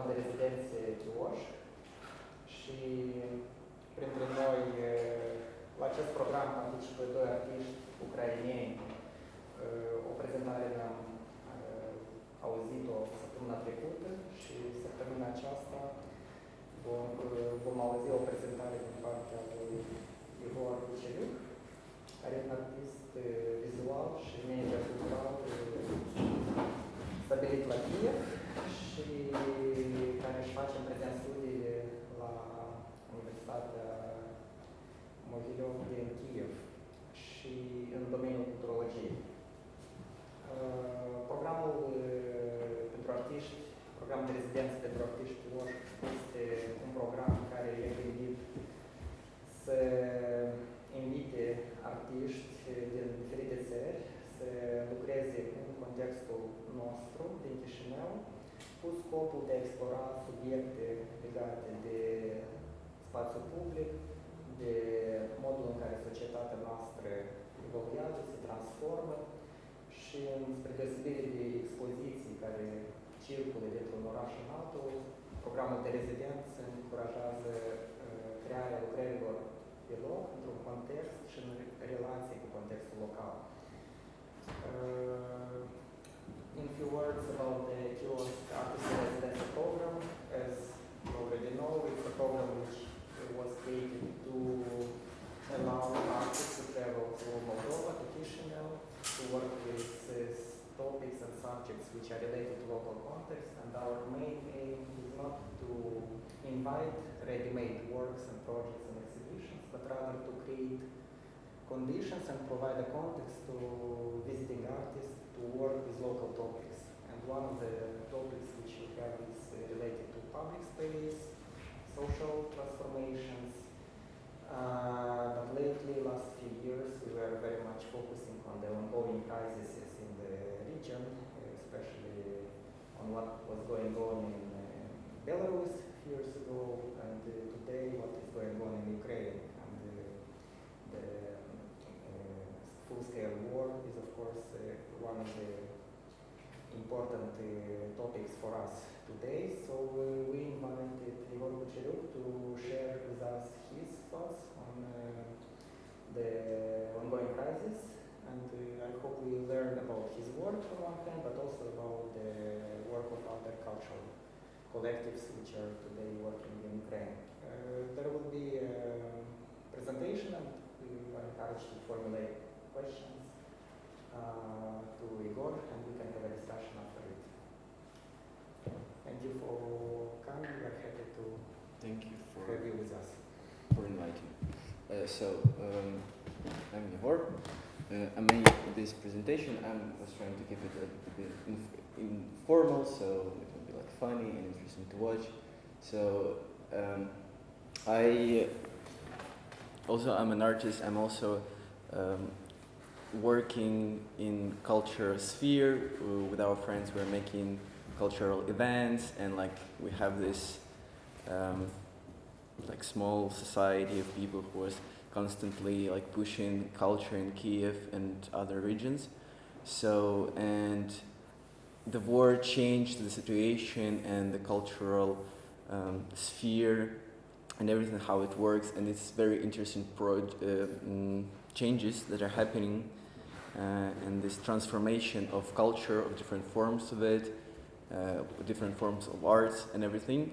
programul de rezidențe CHIOSK și printre noi la acest program participă doi artiști ucraineni. O prezentare ne-am auzit-o săptămâna trecută și săptămâna aceasta vom auzi o prezentare din partea lui Yehor Kucheruk, care e un artist vizual și manager cultural stabilit la Kiev și care își face în prezent studiile la Universitatea Mohyla din Kiev și în domeniul culturologiei. Programul pentru artiști, programul de rezidență pentru artiști este un program care e gândit să invite artiști din diferite țări să lucreze în contextul nostru din Chișinău, cu scopul de a explora subiecte legate de spațiul public, de modul în care societatea noastră evoluează, se transformă și, spre deosebire de expoziții care circulă dintr-un oraș în altul, programul de rezidență încurajează crearea lucrărilor pe loc, într-un context și în relație cu contextul local. In few words about the KIOSK Artist Residency Program, as you already know, it's a program which was created to allow artists to travel to Moldova, to Chișinău, to work with topics and subjects which are related to local context, and our main aim is not to invite ready-made works and projects and exhibitions, but rather to create conditions and provide a context to visiting artists to work with local topics. And one of the topics which we have is related to public space, social transformations, but lately, last few years, we were very much focusing on the ongoing crises in the region, especially on what was going on in Belarus a few years ago, and today what is going on in Ukraine. And the full-scale war is, of course, one of the important topics for us today. So we invited Egor Kucheruk to share with us his thoughts on the ongoing crisis, and I hope we learn about his work on one hand, but also about the work of other cultural collectives which are today working in Ukraine. There will be a presentation, and we are encouraged to formulate questions to Egor, and we can have a discussion after it. Thank you for coming. We are happy to have you with us. For inviting. I'm Yehor. I made this presentation. I was trying to keep it a bit informal, so it would be like funny and interesting to watch. So I'm an artist. I'm also working in culture sphere with our friends. We're making cultural events, and like we have this like small society of people who was constantly like pushing culture in Kiev and other regions. So, and the war changed the situation and the cultural sphere and everything, how it works, and it's very interesting changes that are happening and this transformation of culture, of different forms of it, different forms of arts and everything.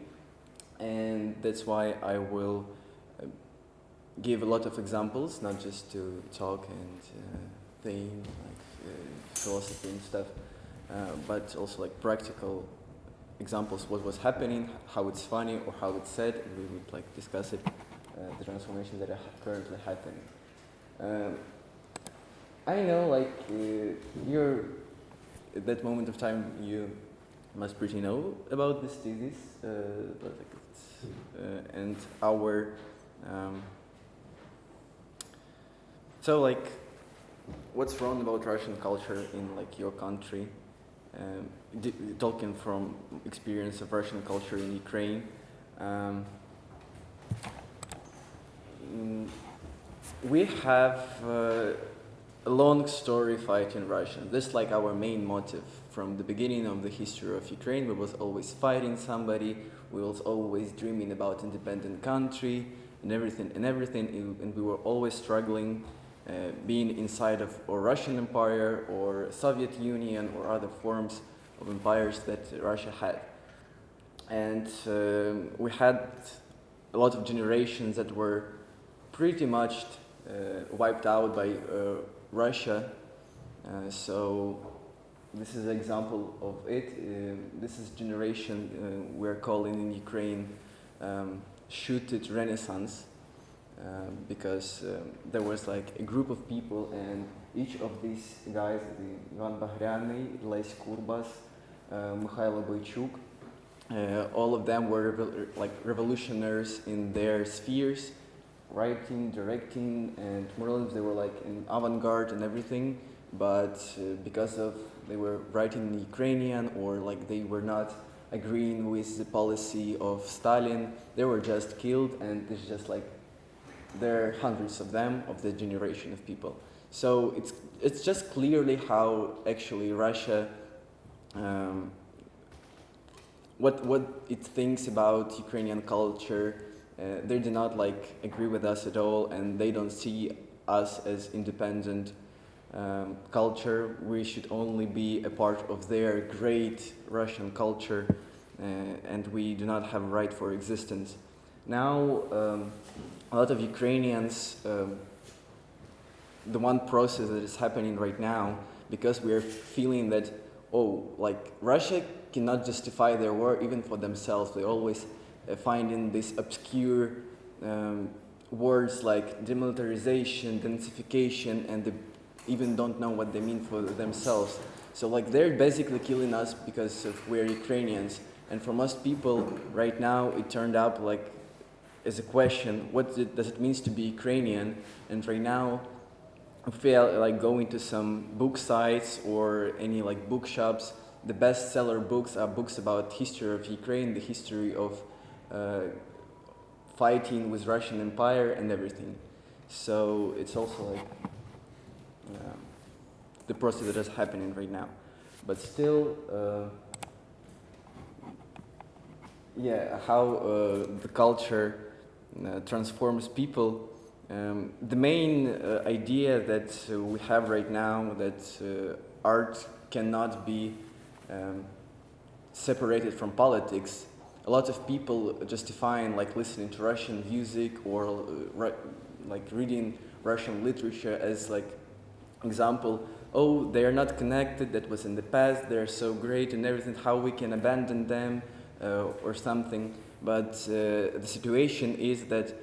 And that's why I will give a lot of examples, not just to talk and think like philosophy and stuff, but also like practical examples, what was happening, how it's funny or how it's said, and we would like discuss it, the transformations that are currently happening. I know like you're at that moment of time you must pretty know about this thesis, but like and our so like what's wrong about Russian culture in like your country, talking from experience of Russian culture in Ukraine. We have a long story fighting Russians. That's like our main motive. From the beginning of the history of Ukraine, we was always fighting somebody, we was always dreaming about independent country and everything, and we were always struggling being inside of a Russian Empire or Soviet Union or other forms of empires that Russia had. And we had a lot of generations that were pretty much wiped out by Russia. So this is an example of it. This is generation we're calling in Ukraine shooted Renaissance, because there was like a group of people, and each of these guys, the Ivan Bagriany, Les Kurbas, Mikhailo Boychuk, all of them were like revolutionaries in their spheres, writing, directing, and more or less they were like in avant-garde and everything, but because of they were writing in Ukrainian, or like they were not agreeing with the policy of Stalin, they were just killed, and it's just like there are hundreds of them, of the generation of people. So it's just clearly how actually Russia what it thinks about Ukrainian culture. They do not like agree with us at all, and they don't see us as independent culture. We should only be a part of their great Russian culture, and we do not have a right for existence. Now, a lot of Ukrainians, the one process that is happening right now, because we are feeling that, oh, like Russia cannot justify their war even for themselves. They always find in these obscure words like demilitarization, denazification, and they even don't know what they mean for themselves. So like they're basically killing us because we're Ukrainians. And for most people right now, it turned up like as a question, what does it mean to be Ukrainian? And right now, if we are like going to some book sites or any like bookshops, the bestseller books are books about history of Ukraine, the history of fighting with Russian Empire and everything. So it's also like the process that is happening right now. But still, how the culture transforms people. The main idea that we have right now, that art cannot be separated from politics. A lot of people justifying like listening to Russian music or like reading Russian literature as like example, oh, they are not connected, that was in the past, they're so great and everything, how we can abandon them or something. But the situation is that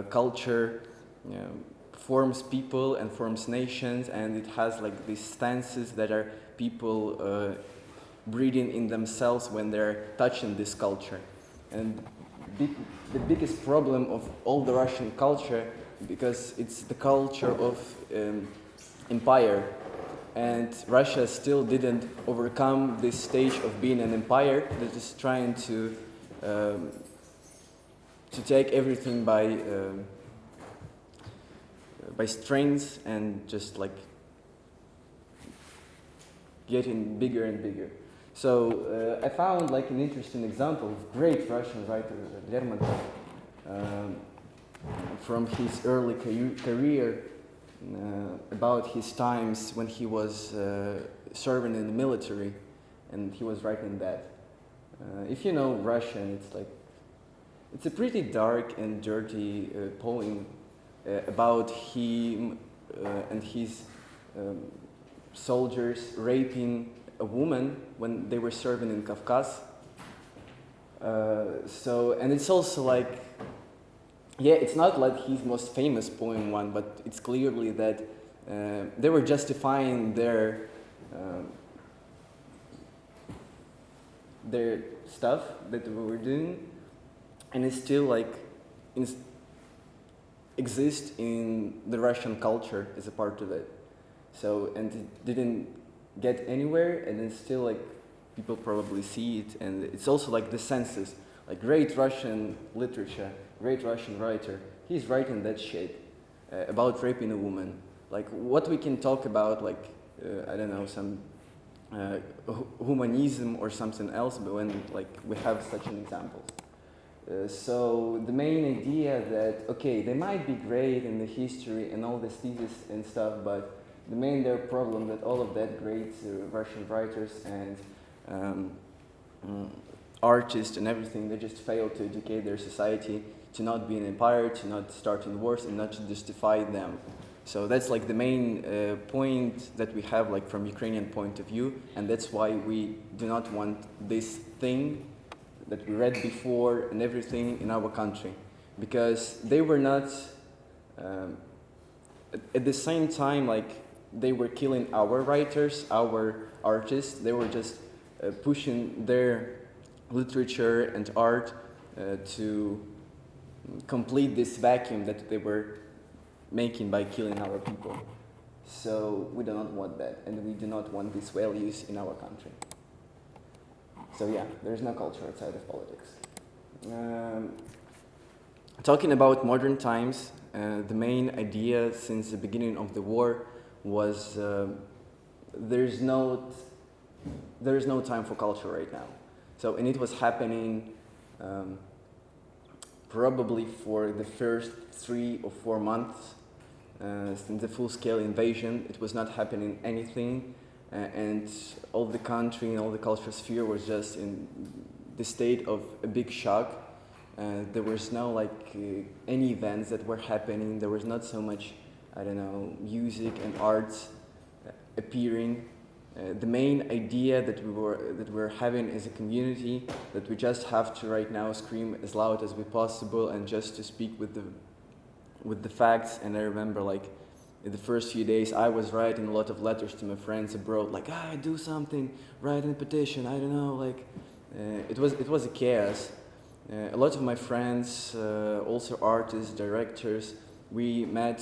culture forms people and forms nations, and it has like these stances that are people breathing in themselves when they're touching this culture. And the biggest problem of all the Russian culture, because it's the culture of empire, and Russia still didn't overcome this stage of being an empire that is trying to take everything by strength and just like getting bigger and bigger. So I found like an interesting example of great Russian writer Lermontov from his early career about his times when he was serving in the military, and he was writing that. If you know Russian, it's a pretty dark and dirty poem about him and his soldiers raping a woman when they were serving in Kafkas. And it's also like, it's not like his most famous poem one, but it's clearly that they were justifying their stuff that we were doing, and it still like exists in the Russian culture as a part of it. So, and it didn't get anywhere, and then still like people probably see it, and it's also like the census, like great Russian literature, great Russian writer, he's writing that shit about raping a woman. like what we can talk about, like I don't know, some humanism or something else, but when like we have such an example. So the main idea that, okay, they might be great in the history and all this thesis and stuff, but the main their problem that all of that great Russian writers and artists and everything, they just fail to educate their society to not be an empire, to not start in wars, and not to justify them. So that's like the main point that we have, like from Ukrainian point of view, and that's why we do not want this thing that we read before and everything in our country, because they were not at the same time, like they were killing our writers, our artists. They were just pushing their literature and art to complete this vacuum that they were making by killing our people. So we do not want that, and we do not want these values in our country. So yeah, there's no culture outside of politics. Talking about modern times, the main idea since the beginning of the war was there is no time for culture right now. So, and it was happening probably for the first 3 or 4 months since the full-scale invasion. It was not happening anything, and all the country and all the cultural sphere was just in the state of a big shock. There was no like any events that were happening. There was not so much, I don't know, music and arts appearing. The main idea that we were having as a community, that we just have to right now scream as loud as we possible and just to speak with the facts. And I remember like in the first few days I was writing a lot of letters to my friends abroad, like do something, write a petition, I don't know, like it was a chaos. A lot of my friends, also artists, directors, we met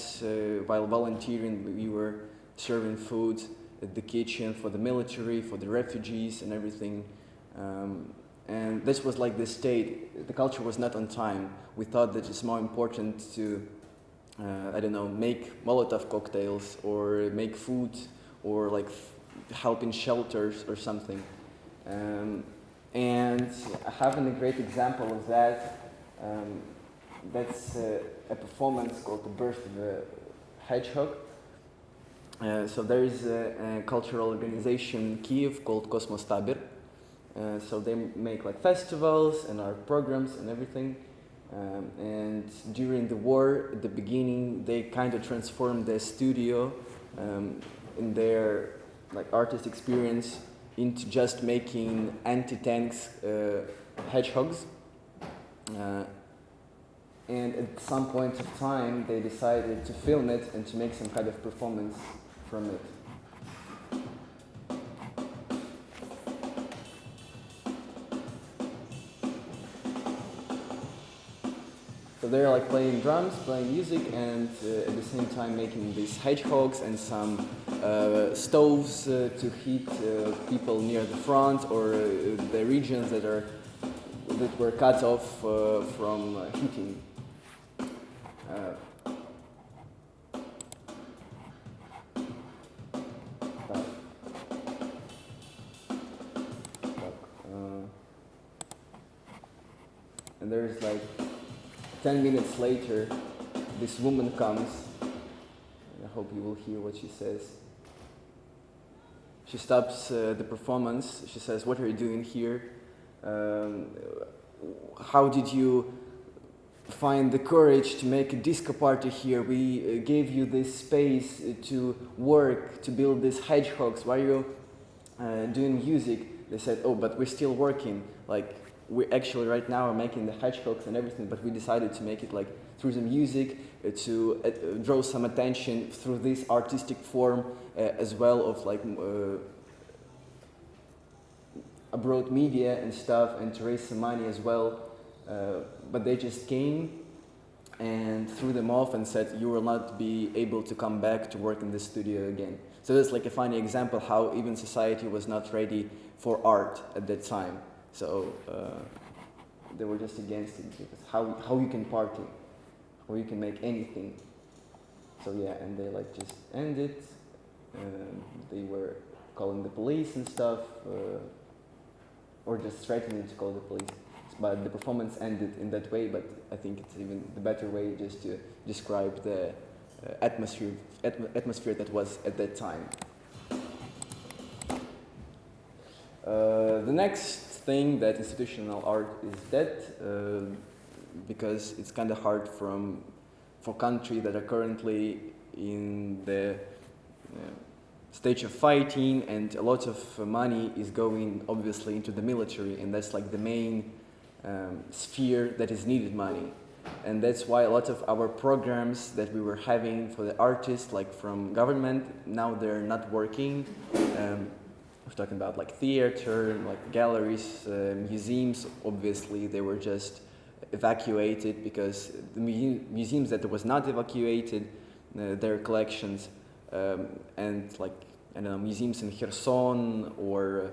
while volunteering. We were serving food at the kitchen for the military, for the refugees and everything. And this was like the state. The culture was not on time. We thought that it's more important to, I don't know, make Molotov cocktails or make food or like help in shelters or something. And having a great example of that, that's a performance called The Birth of the Hedgehog. So there is a cultural organization in Kiev called CHIOFTC AIR. So they make like festivals and art programs and everything. And during the war, at the beginning, they kind of transformed the studio in their like artist experience into just making anti-tanks hedgehogs. And at some point of time, they decided to film it and to make some kind of performance from it. So they're like playing drums, playing music, and at the same time making these hedgehogs and some stoves to heat people near the front or the regions that were cut off from heating. And there's like 10 minutes later, this woman comes. I hope you will hear what she says. She stops the performance. She says, "What are you doing here? How did you find the courage to make a disco party here? We gave you this space to work, to build these hedgehogs. Why are you doing music?" They said, "Oh, but we're still working. Like, we actually right now are making the hedgehogs and everything, but we decided to make it like through the music to draw some attention through this artistic form as well of like abroad media and stuff, and to raise some money as well." But they just came and threw them off and said, "You will not be able to come back to work in the studio again." So that's like a funny example how even society was not ready for art at that time. So they were just against it, because how you can party, how you can make anything. So yeah, and they like just ended. They were calling the police and stuff, or just threatening to call the police. But the performance ended in that way. But I think it's even the better way just to describe the atmosphere that was at that time. The next thing that institutional art is dead, because it's kind of hard for countries that are currently in the stage of fighting, and a lot of money is going obviously into the military, and that's like the main sphere that is needed money. And that's why a lot of our programs that we were having for the artists, like from government, now they're not working. We're talking about like theater, like galleries, museums. Obviously, they were just evacuated because the museums that was not evacuated, their collections, and like I don't know, museums in Kherson or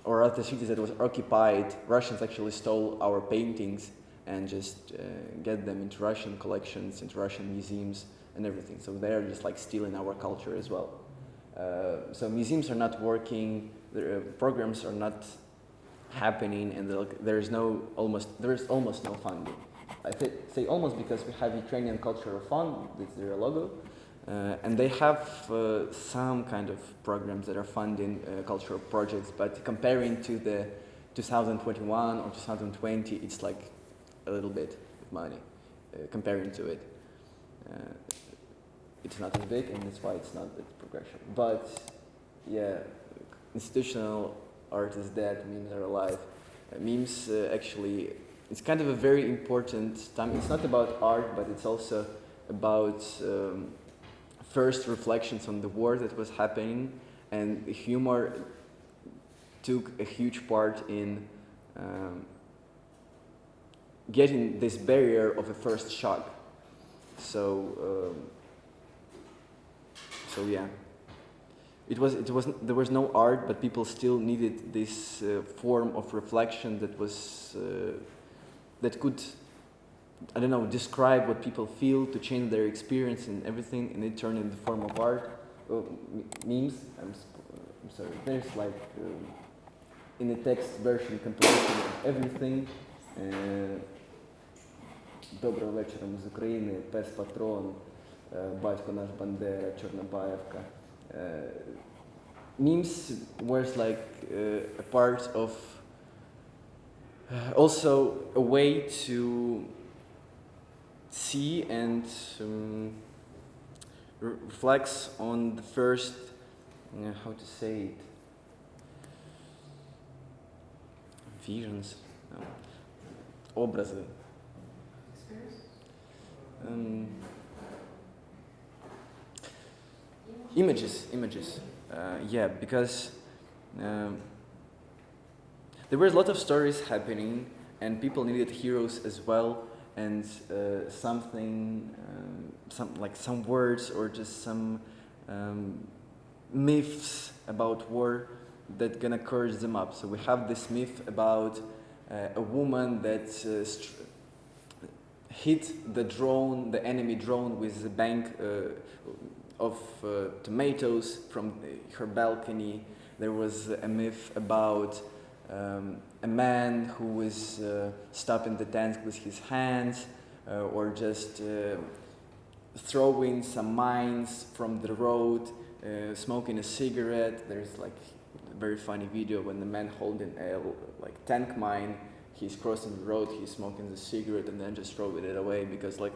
other cities that was occupied. Russians actually stole our paintings and just get them into Russian collections, into Russian museums and everything. So they're just like stealing our culture as well. So museums are not working, their programs are not happening, and there is almost no funding. I say almost because we have Ukrainian Cultural Fund, that's their logo, and they have some kind of programs that are funding cultural projects, but comparing to the 2021 or 2020, it's like a little bit of money comparing to it. It's not as big, and that's why it's not that progression. But yeah, institutional art is dead, memes are alive. Memes actually, it's kind of a very important time. It's not about art, but it's also about first reflections on the war that was happening, and humor took a huge part in getting this barrier of a first shock. So yeah, there was no art, but people still needed this form of reflection that was that could, I don't know, describe what people feel, to change their experience and everything, and it turned in the form of art. Memes. I'm sorry. There's like in the text version compilation of everything. Доброго вечора, ми з України, пес патрон, батько наш Бандера, Чорнобаївка. Memes was like a part of also a way to see and reflects on the first, how to say it, visions, no. Образы. Images. Yeah, because there were a lot of stories happening, and people needed heroes as well, and some words or just some myths about war that gonna encourage them up. So we have this myth about a woman that hit the enemy drone with a bank of tomatoes from her balcony. There was a myth about a man who was stopping the tank with his hands, or just throwing some mines from the road, smoking a cigarette. There's like a very funny video when the man holding a tank mine, he's crossing the road, he's smoking the cigarette, and then just throwing it away because the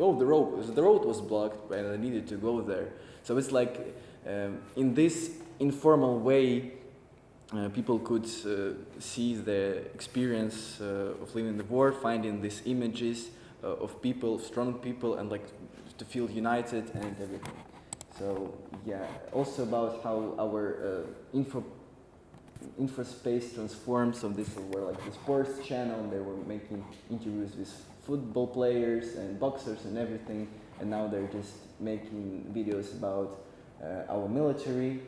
road was blocked and I needed to go there. So it's like in this informal way, people could see the experience of living in the war, finding these images of people, strong people, and to feel united and everything. So yeah, also about how our info space transformed. So this were like the sports channel, they were making interviews with football players and boxers and everything, and now they're just making videos about our military.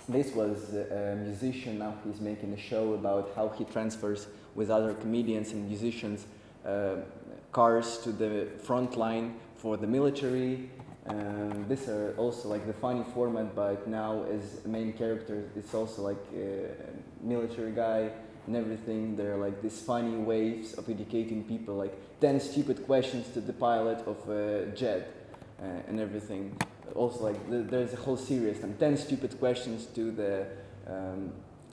This was a musician, now he's making a show about how he transfers with other comedians and musicians cars to the front line for the military. These are also like the funny format, but now as main character, it's also like a military guy and everything. There are like these funny ways of educating people, like 10 stupid questions to the pilot of a jet and everything. Also like there's a whole series, and 10 stupid questions to the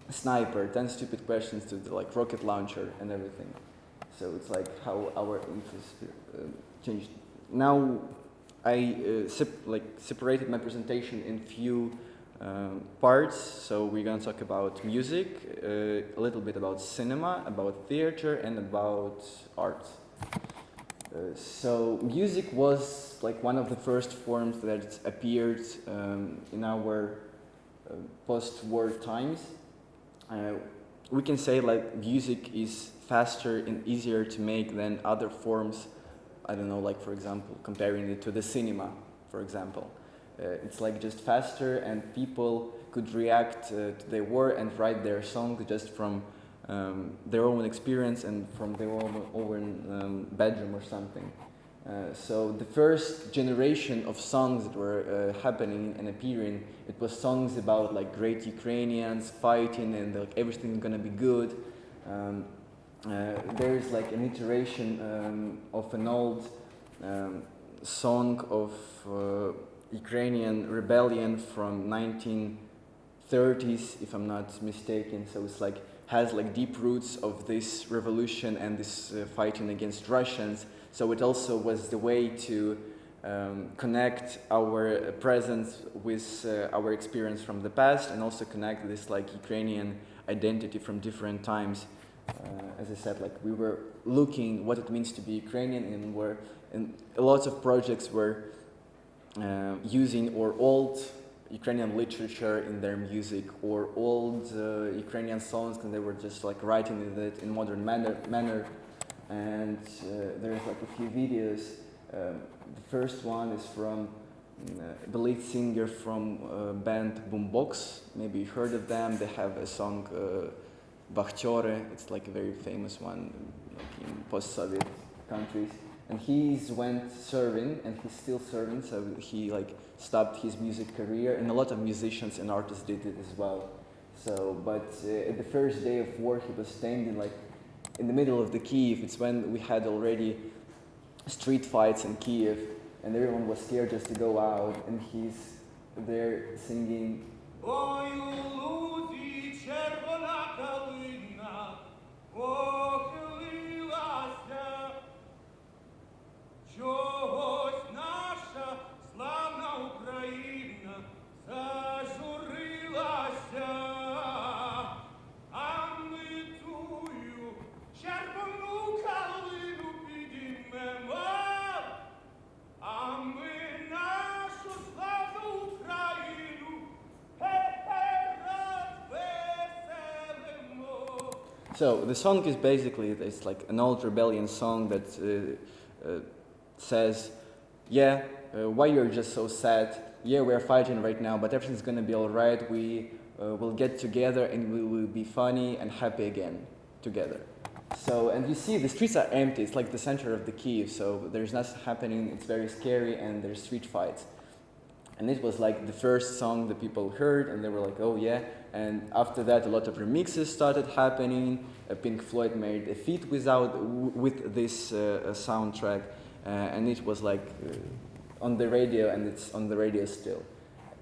sniper, 10 stupid questions to the like rocket launcher and everything. So it's like how our interest changed. Now I separated my presentation in few parts. So we're gonna talk about music, a little bit about cinema, about theater, and about art. So music was like one of the first forms that appeared in our post-war times. We can say like music is faster and easier to make than other forms. I don't know, like for example, comparing it to the cinema, for example. It's like just faster, and people could react to the war and write their song just from their own experience and from their own bedroom or something. So the first generation of songs that were happening and appearing, it was songs about like great Ukrainians fighting and like everything's gonna be good. There's like an iteration of an old song of Ukrainian rebellion from 1930s, if I'm not mistaken. So it's like has like deep roots of this revolution and this fighting against Russians. So it also was the way to connect our present with our experience from the past, and also connect this like Ukrainian identity from different times. As I said, like we were looking what it means to be Ukrainian, and lots of projects were using or old Ukrainian literature in their music, or old Ukrainian songs, and they were just like writing it in modern manner. And there's like a few videos. The first one is from the lead singer from band Boombox. Maybe you heard of them. They have a song Bakhtyore. It's like a very famous one like in post-Soviet countries. And he's went serving, and he's still serving, so he like stopped his music career, and a lot of musicians and artists did it as well. So, but at the first day of war, he was standing like in the middle of the Kiev. It's when we had already street fights in Kiev, and everyone was scared just to go out, and he's there singing. So the song is basically, it's like an old rebellion song that says, yeah, why you're just so sad? Yeah, we're fighting right now, but everything's gonna be all right. We will get together and we will be funny and happy again together. So, and you see the streets are empty. It's like the center of the Kiev, so there's nothing happening. It's very scary, and there's street fights. And it was like the first song that people heard, and they were like, oh yeah. And after that, a lot of remixes started happening. Pink Floyd made a feat with this soundtrack, and it was like on the radio, and it's on the radio still.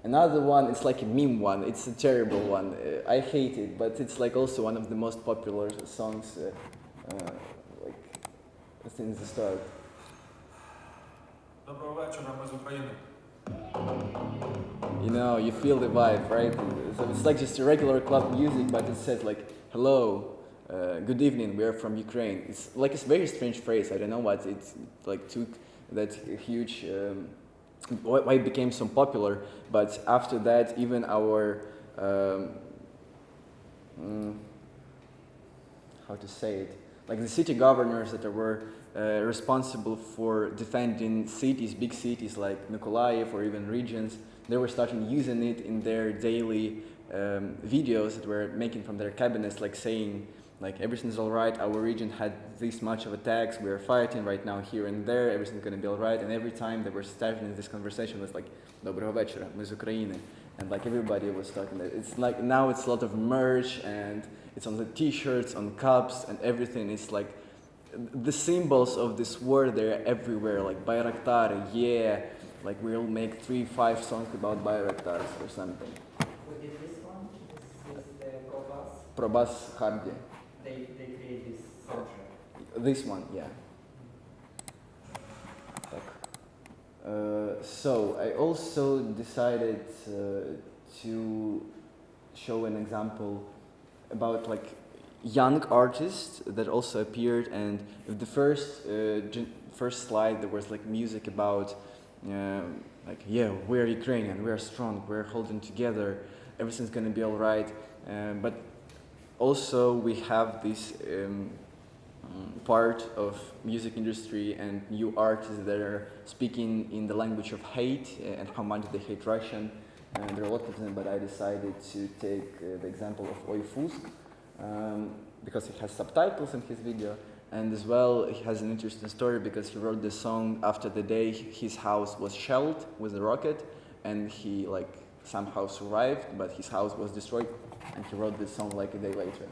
Another one, it's like a meme one. It's a terrible one. I hate it, but it's like also one of the most popular songs, like since the start. Доброго вечора, ми з України. You know, you feel the vibe, right? So it's like just a regular club music, but it says like, hello, good evening, we are from Ukraine. It's like a very strange phrase. I don't know what it's like took that huge, why it became so popular. But after that, even our, how to say it, like the city governors that were responsible for defending cities, big cities like Mykolaiv or even regions, they were starting using it in their daily videos that were making from their cabinets, like saying like everything's all right. Our region had this much of attacks. We are fighting right now here and there. Everything's gonna be all right. And every time they were starting this conversation, was like, "Доброго вечора, ми з України," and like everybody was talking. It's like now it's a lot of merch and it's on the T-shirts, on cups, and everything. It's like the symbols of this word. They're everywhere. Like bayraktare, yeah. Like we'll make 3-5 songs about bayraktars or something. We did this one. This is the Probas. Probas Hardy. They create this soundtrack. This one, yeah. So I also decided to show an example about like young artists that also appeared, and the first slide there was like music about like, yeah, we're Ukrainian, we're strong, we're holding together, everything's gonna be all right. But also we have this part of music industry and new artists that are speaking in the language of hate and how much they hate Russian. And there are a lot of them, but I decided to take the example of Oyfusk because he has subtitles in his video. And as well, he has an interesting story because he wrote this song after the day his house was shelled with a rocket, and he like somehow survived, but his house was destroyed, and he wrote this song like a day later.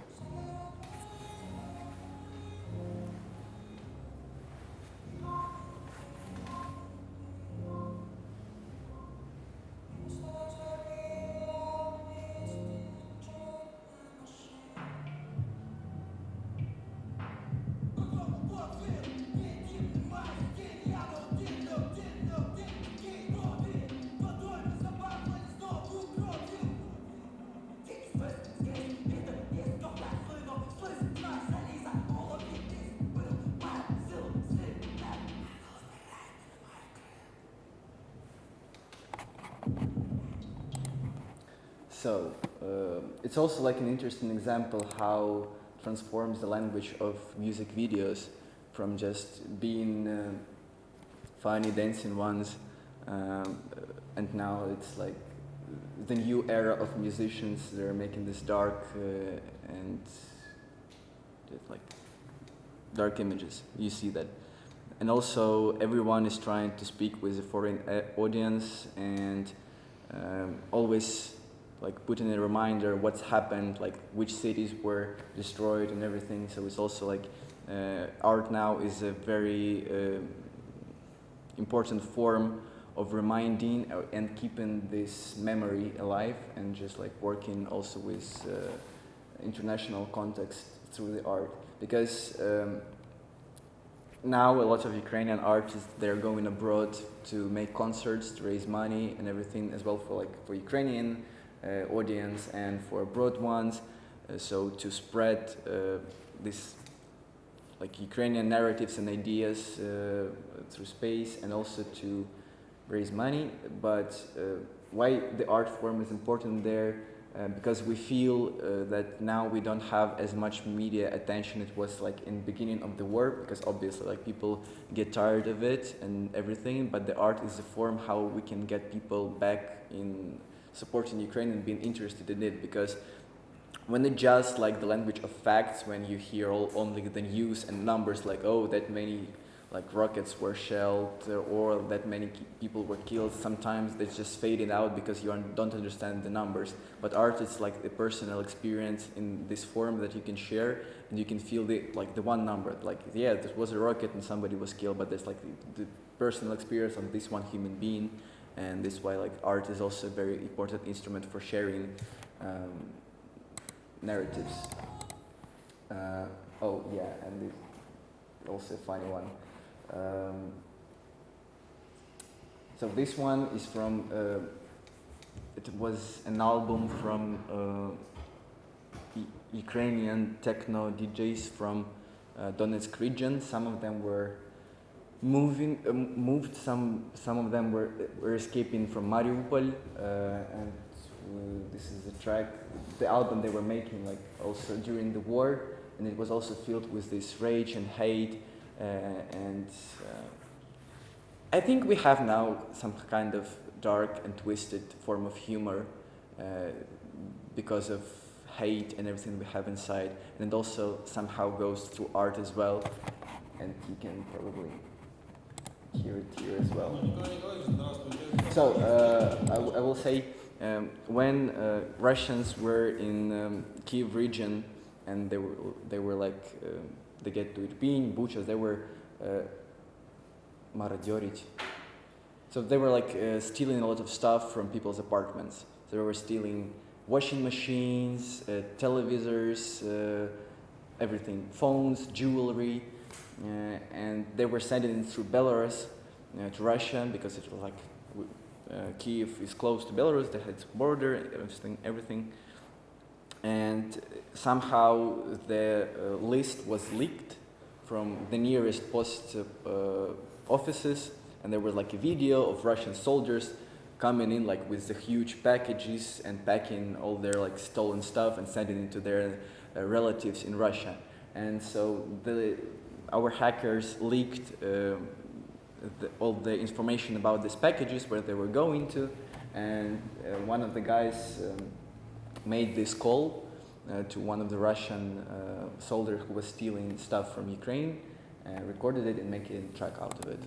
So it's also like an interesting example how transforms the language of music videos from just being funny dancing ones, and now it's like the new era of musicians. They're making this dark and like dark images. You see that. And also everyone is trying to speak with a foreign audience and always like putting a reminder what's happened, like which cities were destroyed and everything. So it's also like art now is a very important form of reminding and keeping this memory alive, and just like working also with international context through the art. Because now a lot of Ukrainian artists, they're going abroad to make concerts, to raise money and everything, as well for Ukrainian audience and for abroad ones. So to spread this like Ukrainian narratives and ideas through space, and also to raise money. But why the art form is important there? Because we feel that now we don't have as much media attention it was like in the beginning of the war, because obviously like people get tired of it and everything, but the art is a form how we can get people back in supporting Ukraine and being interested in it. Because when it just like the language of facts, when you hear only the news and numbers like, oh, that many like rockets were shelled or that many people were killed, sometimes they just faded out because you don't understand the numbers. But art is like a personal experience in this form that you can share, and you can feel the one number, like, yeah, there was a rocket and somebody was killed, but there's like the personal experience of this one human being. And this is why like art is also a very important instrument for sharing narratives. Oh yeah, and also a funny one. So this one is from, it was an album from Ukrainian techno DJs from Donetsk region. Some of them were moved, some of them were escaping from Mariupol, and this is the track, the album they were making like also during the war, and it was also filled with this rage and hate. And I think we have now some kind of dark and twisted form of humor because of hate and everything we have inside, and it also somehow goes through art as well, and you can probably hear it here as well. So I will say when Russians were in Kiev region and they were like they get to Irpin, Bucha, they were marодерить. So they were like stealing a lot of stuff from people's apartments. So they were stealing washing machines, televisors, everything, phones, jewelry, and they were sending it through Belarus to Russia because it was like Kiev is close to Belarus, they had its border, everything. And somehow the list was leaked from the nearest post offices, and there was like a video of Russian soldiers coming in like with the huge packages and packing all their like stolen stuff and sending it to their relatives in Russia. And so our hackers leaked all the information about these packages, where they were going to, and one of the guys made this call to one of the Russian soldiers who was stealing stuff from Ukraine, recorded it and made a track out of it.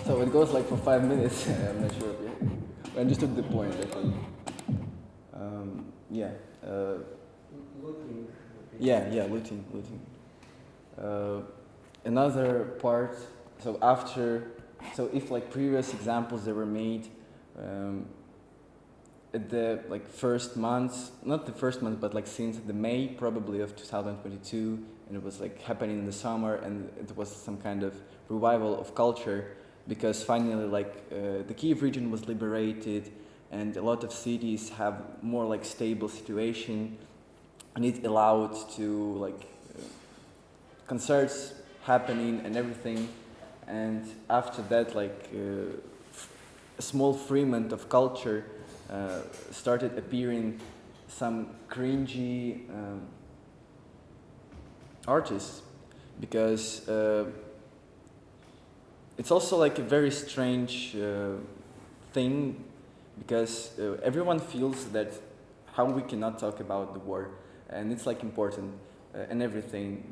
So it goes like for 5 minutes. I'm not sure. I understood the point, I think. Yeah. Looting. Yeah, looting. Another part. So if like previous examples that were made at the like first months, not the first month, but like since the May probably of 2022, and it was like happening in the summer, and it was some kind of revival of culture. Because finally, like the Kiev region was liberated, and a lot of cities have more like stable situation, and it allowed to like concerts happening and everything. And after that, like a small fragment of culture started appearing, some cringy artists, because. It's also like a very strange thing, because everyone feels that how we cannot talk about the war, and it's like important and everything.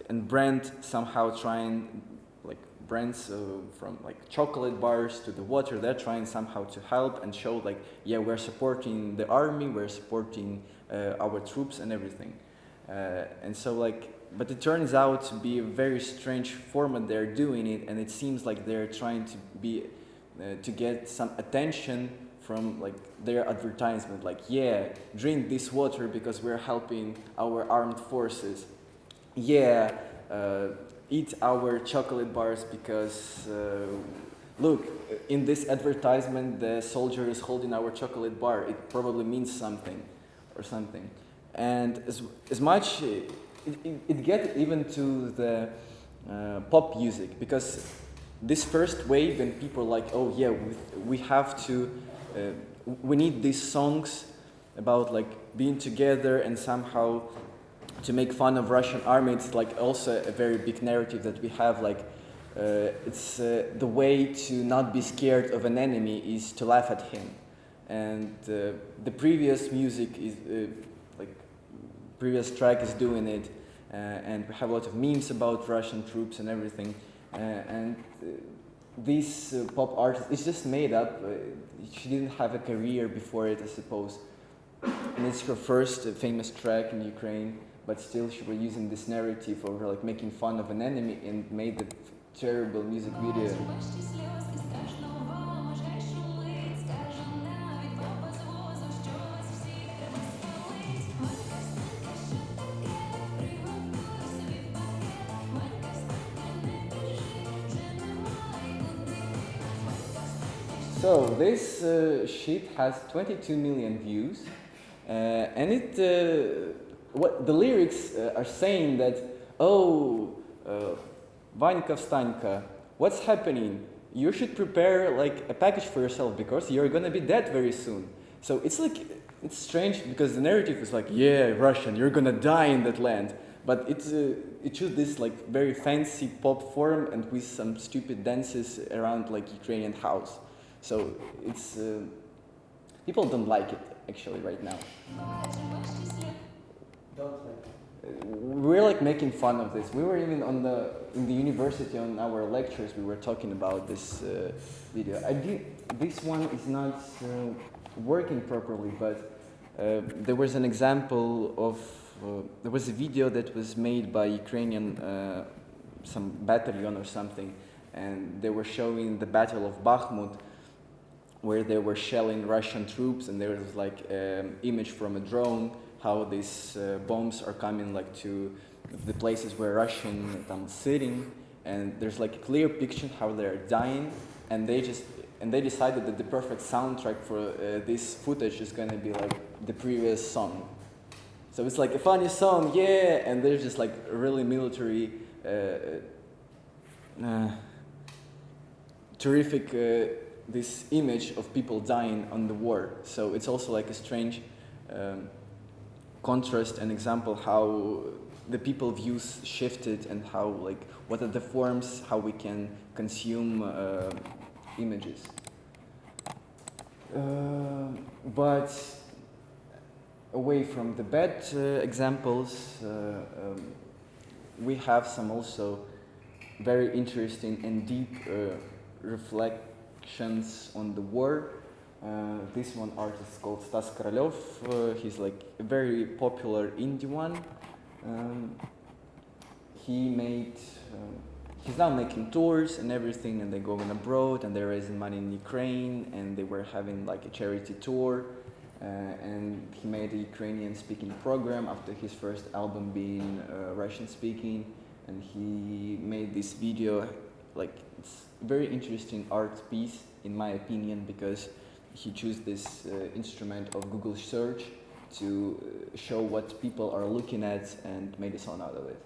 And brand somehow trying, like brands from like chocolate bars to the water, they're trying somehow to help and show like, yeah, we're supporting the army, we're supporting our troops and everything. And so like. But it turns out to be a very strange format they're doing it, and it seems like they're trying to get some attention from like their advertisement, like, yeah, drink this water because we're helping our armed forces. Yeah, eat our chocolate bars because look, in this advertisement the soldier is holding our chocolate bar. It probably means something or something. And as much. It gets even to the pop music, because this first wave, and people like, oh yeah, we have to, we need these songs about like being together and somehow to make fun of Russian army. It's like also a very big narrative that we have, like it's the way to not be scared of an enemy is to laugh at him. and the previous music is previous track is doing it, and we have a lot of memes about Russian troops and everything, and this pop artist is just made up. She didn't have a career before it, I suppose, and it's her first famous track in Ukraine, but still she was using this narrative of like making fun of an enemy and made the terrible music video. So this shit has 22 million views, and what the lyrics are saying that, oh, Vanka Vstanka, what's happening? You should prepare like a package for yourself because you're gonna be dead very soon. So it's like, it's strange because the narrative is like, yeah, Russian, you're gonna die in that land. But it chose this like very fancy pop form and with some stupid dances around like Ukrainian house. So it's, people don't like it actually right now. Don't like it. We're like making fun of this. We were even in the university on our lectures. We were talking about this video. This one is not working properly, but there was an example of there was a video that was made by Ukrainian some battalion or something, and they were showing the Battle of Bakhmut, where they were shelling Russian troops, and there was like an image from a drone how these bombs are coming like to the places where Russian sitting, and there's like a clear picture how they're dying, and they decided that the perfect soundtrack for this footage is gonna be like the previous song. So it's like a funny song, yeah, and there's just like a really military, terrific this image of people dying on the war. So it's also like a strange contrast and example how the people views shifted and how like what are the forms how we can consume images. But away from the bad examples, we have some also very interesting and deep reflections on the war. This one artist is called Stas Korolov. He's like a very popular indie one. He's now making tours and everything, and they're going abroad and they're raising money in Ukraine, and they were having like a charity tour, and he made a Ukrainian speaking program after his first album being Russian speaking, and he made this video. Like, it's a very interesting art piece in my opinion, because he chose this instrument of Google search to show what people are looking at and made a song out of it.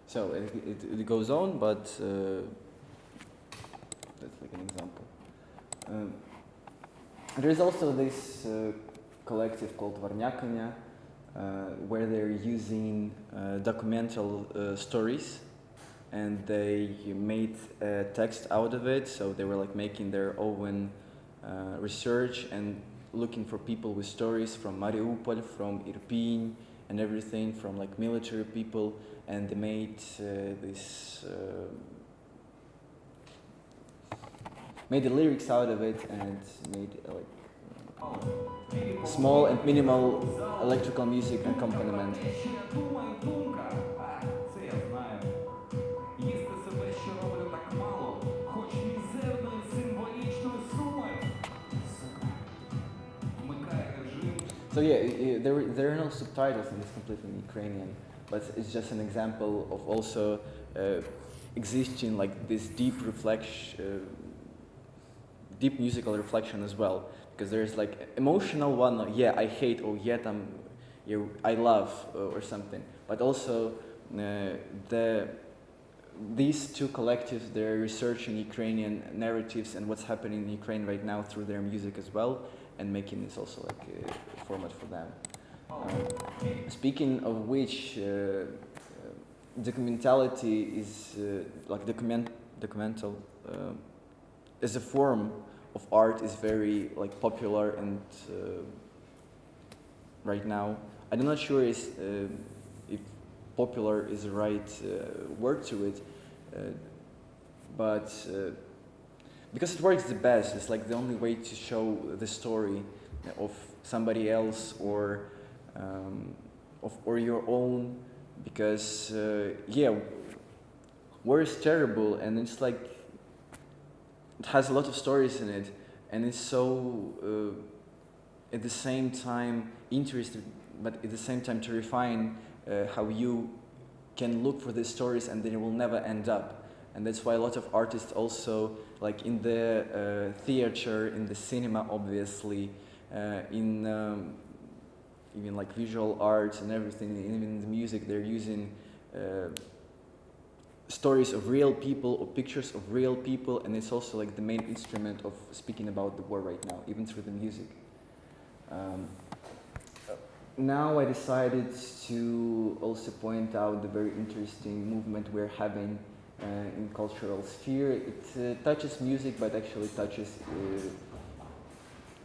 So it goes on, but that's like an example. There is also this collective called Varnyakanya, where they're using documental stories, and they made a text out of it. So they were like making their own research and looking for people with stories from Mariupol, from Irpin, and everything, from like military people. And they made made the lyrics out of it, and made like small and minimal electrical music accompaniment. So yeah, there are no subtitles and it's completely in Ukrainian, but it's just an example of also existing like this deep reflection, deep musical reflection as well, because there's like emotional one, yeah, I hate, or yet I love, or something, but also these two collectives, they're researching Ukrainian narratives and what's happening in Ukraine right now through their music as well, and making this also like a format for them. Speaking of which, documentality is like documental as a form of art is very like popular, and right now I'm not sure if popular is the right word to it, but because it works the best. It's like the only way to show the story of somebody else or your own, because yeah, war is terrible, and it's like it has a lot of stories in it, and it's so at the same time interesting, but at the same time terrifying, how you can look for these stories and they will never end up. And that's why a lot of artists also, like in the theater, in the cinema obviously, in even like visual arts and everything, even in the music, they're using stories of real people or pictures of real people, and it's also like the main instrument of speaking about the war right now, even through the music. Now I decided to also point out the very interesting movement we're having in cultural sphere. It touches music, but actually touches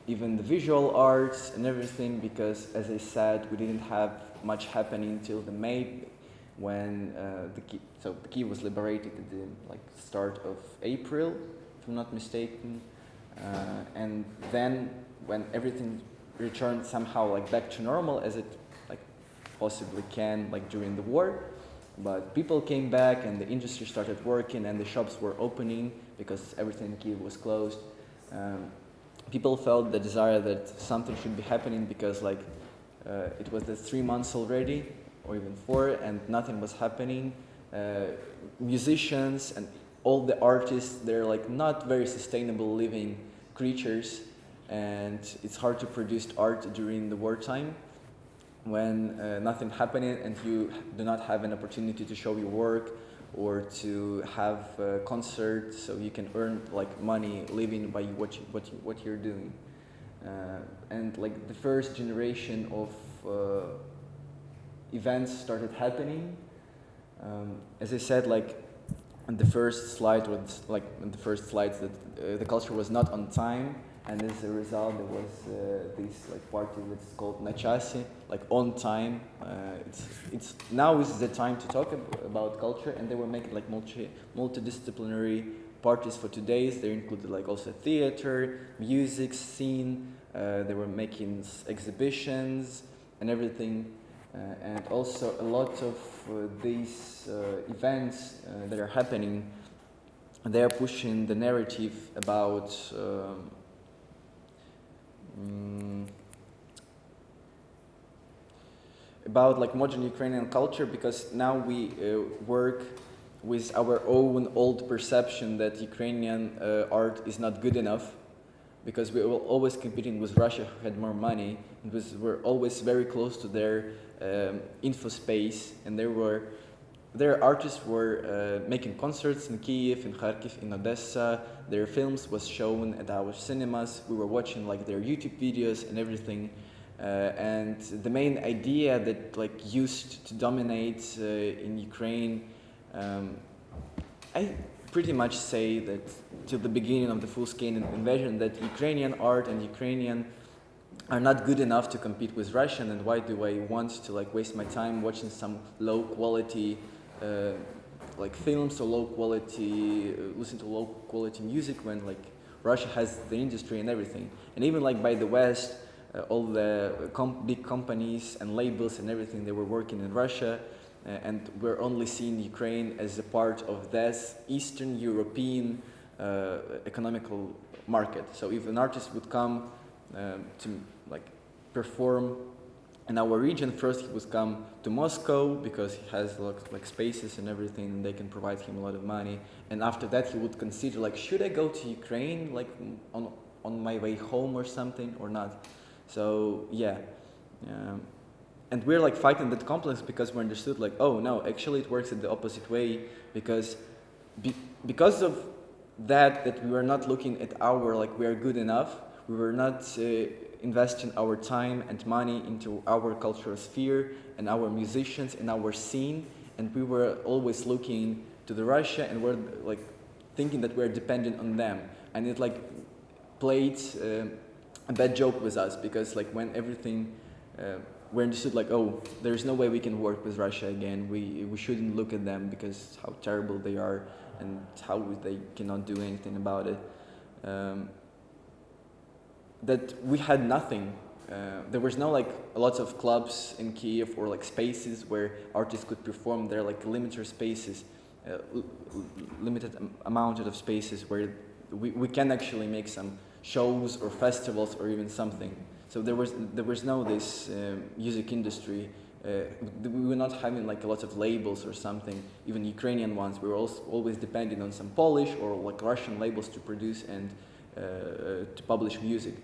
even the visual arts and everything, because as I said, we didn't have much happening till the May, when the Kiev was liberated at the start of April, if I'm not mistaken, and then when everything returned somehow back to normal, as it possibly can during the war, but people came back and the industry started working and the shops were opening because everything in Kiev was closed. People felt the desire that something should be happening, because it was the 3 months already, or even 4, and nothing was happening. Musicians and all the artists, they're not very sustainable living creatures, and it's hard to produce art during the wartime when nothing happening and you do not have an opportunity to show your work or to have concerts so you can earn money living by what you're doing. And the first generation of events started happening. As I said, on the first slide was in the first slides, that the culture was not on time, and as a result there was this party that's called na chasi, on time. It's now is the time to talk about culture, and they were making multidisciplinary parties for today's. They included also theater, music scene. They were making exhibitions and everything. And also a lot of these events that are happening, they are pushing the narrative about modern Ukrainian culture, because now we work with our own old perception that Ukrainian art is not good enough, because we were always competing with Russia, who had more money, and we're always very close to their info space, and their artists were making concerts in Kiev, in Kharkiv, in Odessa. Their films was shown at our cinemas. We were watching their YouTube videos and everything. And the main idea that used to dominate in Ukraine, I pretty much say that till the beginning of the full-scale invasion, that Ukrainian art and Ukrainian are not good enough to compete with Russian, and why do I want to waste my time watching some low quality films or low quality listen to low quality music when Russia has the industry and everything. And even by the West, all the big companies and labels and everything, they were working in Russia, and we're only seeing Ukraine as a part of this Eastern European economical market. So if an artist would come to perform in our region. First, he would come to Moscow because he has like spaces and everything, and they can provide him a lot of money. And after that, he would consider like, should I go to Ukraine, like on my way home or something, or not? So yeah, and we're like fighting that complex because we understood like, oh no, actually it works in the opposite way, because because of that we were not looking at our like we are good enough. We were not investing our time and money into our cultural sphere and our musicians and our scene, and we were always looking to the Russia and we're like thinking that we're dependent on them, and it like played a bad joke with us, because like when everything we understood like, oh, there's no way we can work with Russia again. We shouldn't look at them because how terrible they are and how they cannot do anything about it. That we had nothing. There was no like lots of clubs in Kiev or like spaces where artists could perform. There are like limited spaces, limited amount of spaces where we can actually make some shows or festivals or even something. So there was no this music industry. We were not having like a lot of labels or something, even Ukrainian ones. We were also always depending on some Polish or like Russian labels to produce and to publish music.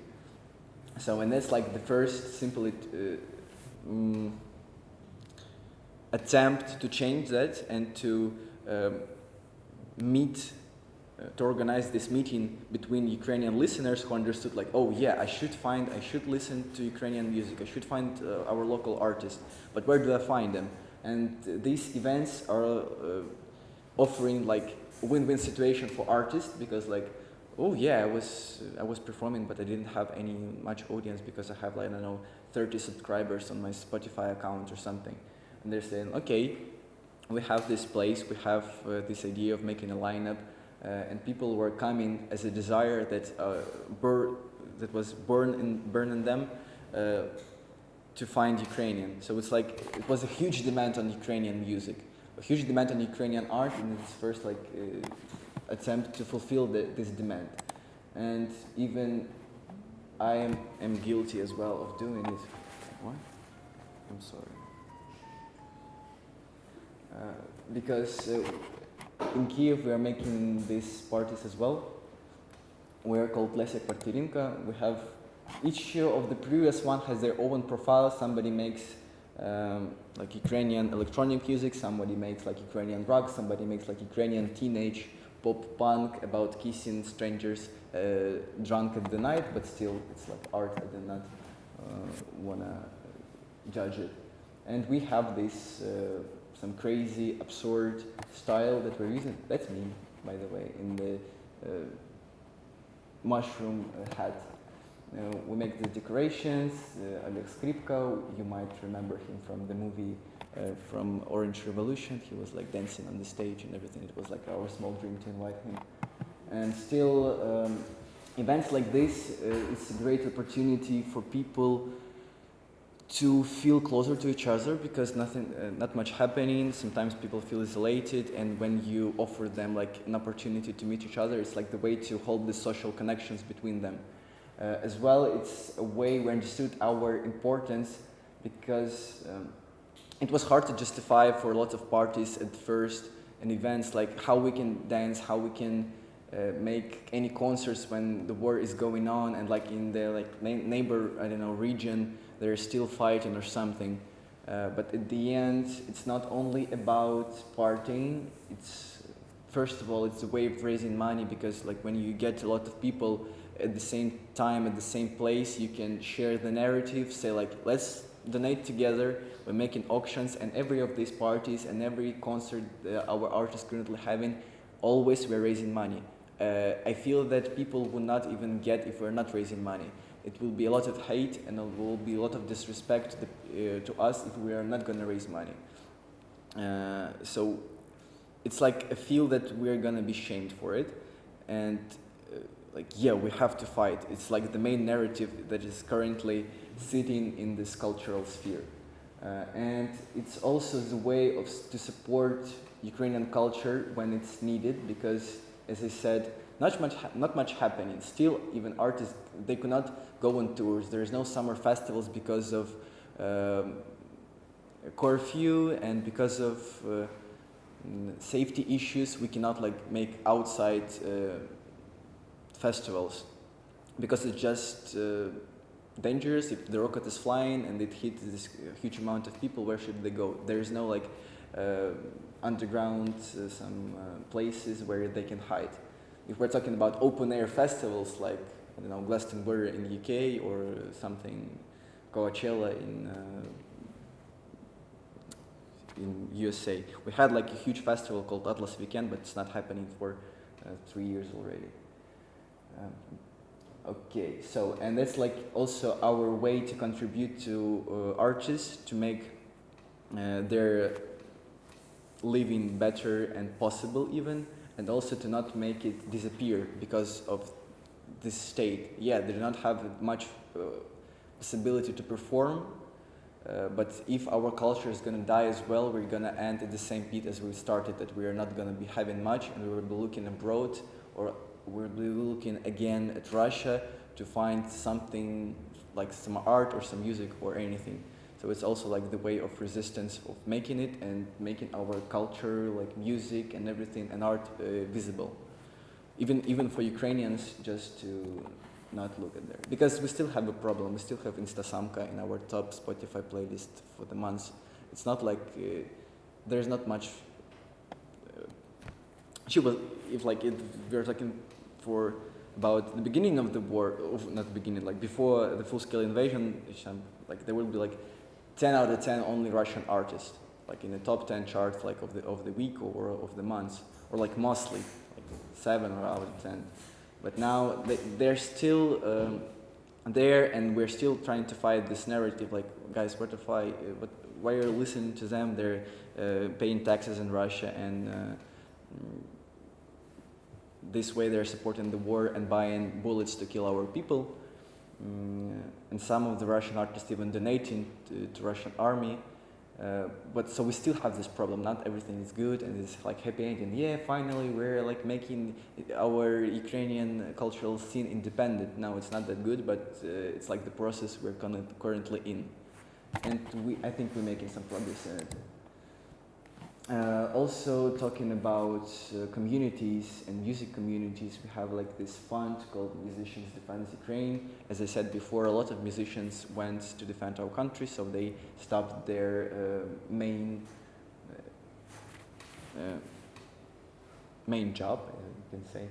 So, and that's like the first simple attempt to change that and to to organize this meeting between Ukrainian listeners who understood like, oh yeah, I should listen to Ukrainian music, I should find our local artists, but where do I find them? And these events are offering like a win-win situation for artists, because like, oh yeah, I was performing, but I didn't have any much audience because I have like, I don't know, 30 subscribers on my Spotify account or something. And they're saying, okay, we have this place, we have this idea of making a lineup, and people were coming as a desire that was born in them to find Ukrainian. So it's like it was a huge demand on Ukrainian music, a huge demand on Ukrainian art, and it's first like attempt to fulfill this demand. And even I am guilty as well of doing it. What? I'm sorry. Because in Kiev we are making these parties as well. We are called Lesia Kvartirinka. We have each of the previous one has their own profile. Somebody makes like Ukrainian electronic music, somebody makes like Ukrainian rock, somebody makes like Ukrainian teenage pop punk about kissing strangers drunk at the night, but still it's like art. I do not wanna judge it. And we have this some crazy, absurd style that we're using. That's me, by the way, in the mushroom hat. We make the decorations. Oleg Skripka, you might remember him from the movie from Orange Revolution. He was like dancing on the stage and everything. It was like our small dream to invite him. And still, events like this, it's a great opportunity for people to feel closer to each other, because not much happening. Sometimes people feel isolated, and when you offer them like an opportunity to meet each other, it's like the way to hold the social connections between them. As well, it's a way we understood our importance, because it was hard to justify for lots of parties at first and events like how we can dance, how we can make any concerts when the war is going on, and like in the like neighbor, I don't know, region, they're still fighting or something. But at the end, it's not only about partying. It's first of all, it's a way of raising money, because like when you get a lot of people at the same time, at the same place, you can share the narrative, say like, let's donate together. We're making auctions, and every of these parties and every concert our artists currently having, always we're raising money. I feel that people will not even get if we're not raising money. It will be a lot of hate, and it will be a lot of disrespect to us if we are not going to raise money. So it's like a feel that we're going to be shamed for it, and like, yeah, we have to fight. It's like the main narrative that is currently sitting in this cultural sphere. And it's also the way to support Ukrainian culture when it's needed, because, as I said, not much happening. Still, even artists, they could not go on tours. There is no summer festivals because of curfew and because of safety issues. We cannot like make outside festivals because it's just dangerous. If the rocket is flying and it hits this huge amount of people, where should they go? There is no like underground some places where they can hide. If we're talking about open air festivals like, I don't know, Glastonbury in the UK or something, Coachella in USA. We had like a huge festival called Atlas Weekend, but it's not happening for 3 years already. Okay, so, and that's like also our way to contribute to artists to make their living better and possible even, and also to not make it disappear because of this state. Yeah, they do not have much possibility to perform, but if our culture is going to die as well, we're going to end at the same pit as we started, that we are not going to be having much, and we will be looking abroad, or we'll be looking again at Russia to find something like some art or some music or anything. So it's also like the way of resistance of making it and making our culture, like music and everything, and art visible. Even for Ukrainians, just to not look at there. Because we still have a problem. We still have Instasamka in our top Spotify playlist for the months. It's not like there's not much. We're talking for about the beginning of the war, not the beginning, like before the full-scale invasion, like there will be like 10 out of 10 only Russian artists, like in the top 10 charts, like of the week or of the months, or like mostly like 7 out of 10. But now they're still there, and we're still trying to fight this narrative. Like, guys, why are you listening to them? They're paying taxes in Russia, and this way they're supporting the war and buying bullets to kill our people. And some of the Russian artists even donating to Russian army. But so we still have this problem. Not everything is good and it's like happy ending. Yeah, finally we're like making our Ukrainian cultural scene independent. No, it's not that good, but it's like the process we're currently in. And I think we're making some progress in it. Also talking about communities and music communities, we have like this fund called Musicians Defend Ukraine. As I said before, a lot of musicians went to defend our country, so they stopped their main job, you can say.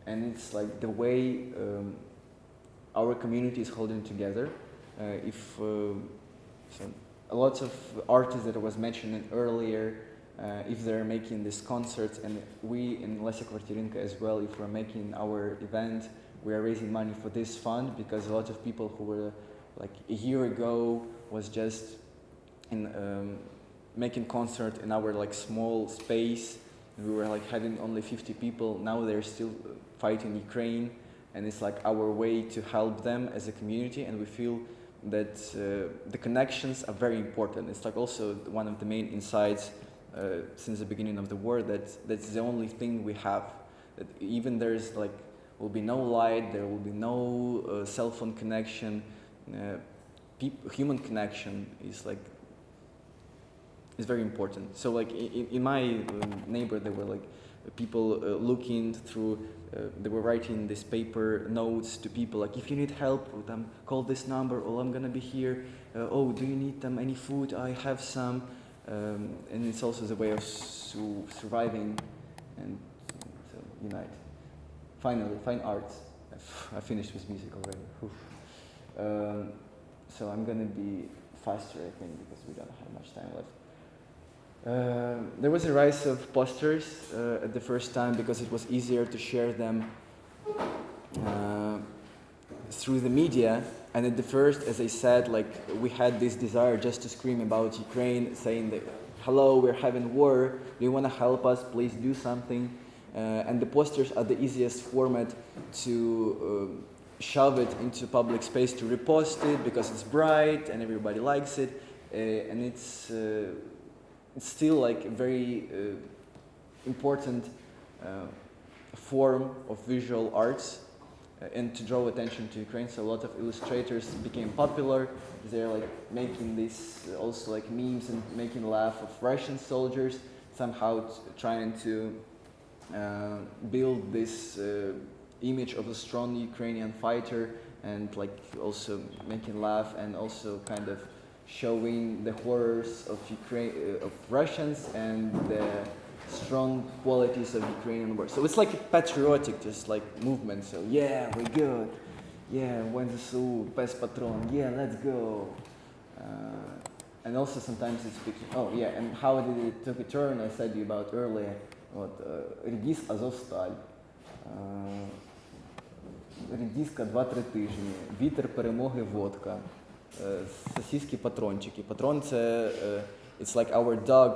And it's like the way our community is holding together. A lot of artists that I was mentioning earlier, if they're making these concerts, and we in Lesya Kvartirinka as well, if we're making our event, we are raising money for this fund, because a lot of people who were like a year ago was just in making concert in our like small space, and we were like having only 50 people. Now they're still fighting Ukraine, and it's like our way to help them as a community, and we feel that the connections are very important. It's like also one of the main insights since the beginning of the war, that's the only thing we have. That even there's like will be no light, there will be no cell phone connection. Human connection is very important. So like in my neighbor, there were like people looking through. They were writing this paper notes to people like, if you need help with them, call this number, or I'm gonna be here. Oh, do you need any food? I have some. And it's also the way of surviving and so unite. Finally, fine arts. I finished with music already. So I'm gonna be faster, I think, because we don't have much time left. There was a rise of posters at the first time, because it was easier to share them through the media. And at the first, as I said, like we had this desire just to scream about Ukraine, saying that, hello, we're having war, do you want to help us, please do something. And the posters are the easiest format to shove it into public space, to repost it, because it's bright and everybody likes it. And it's still like a very important form of visual arts and to draw attention to Ukraine. So a lot of illustrators became popular. They're like making this also like memes and making laugh of Russian soldiers, somehow trying to build this image of a strong Ukrainian fighter, and like also making laugh and also kind of showing the horrors of of Russians and the strong qualities of Ukrainian war. So it's like a patriotic, just like movement. So yeah, we're good. Yeah, when the Su, best patron. Yeah, let's go. And also sometimes it's picture. Oh yeah, and how did it took a turn? I said you about earlier. What Редис Азовсталь. Редиска 2-3 тижні. Вітер перемоги водка. Сосиски патрончики. Патрон це it's like our dog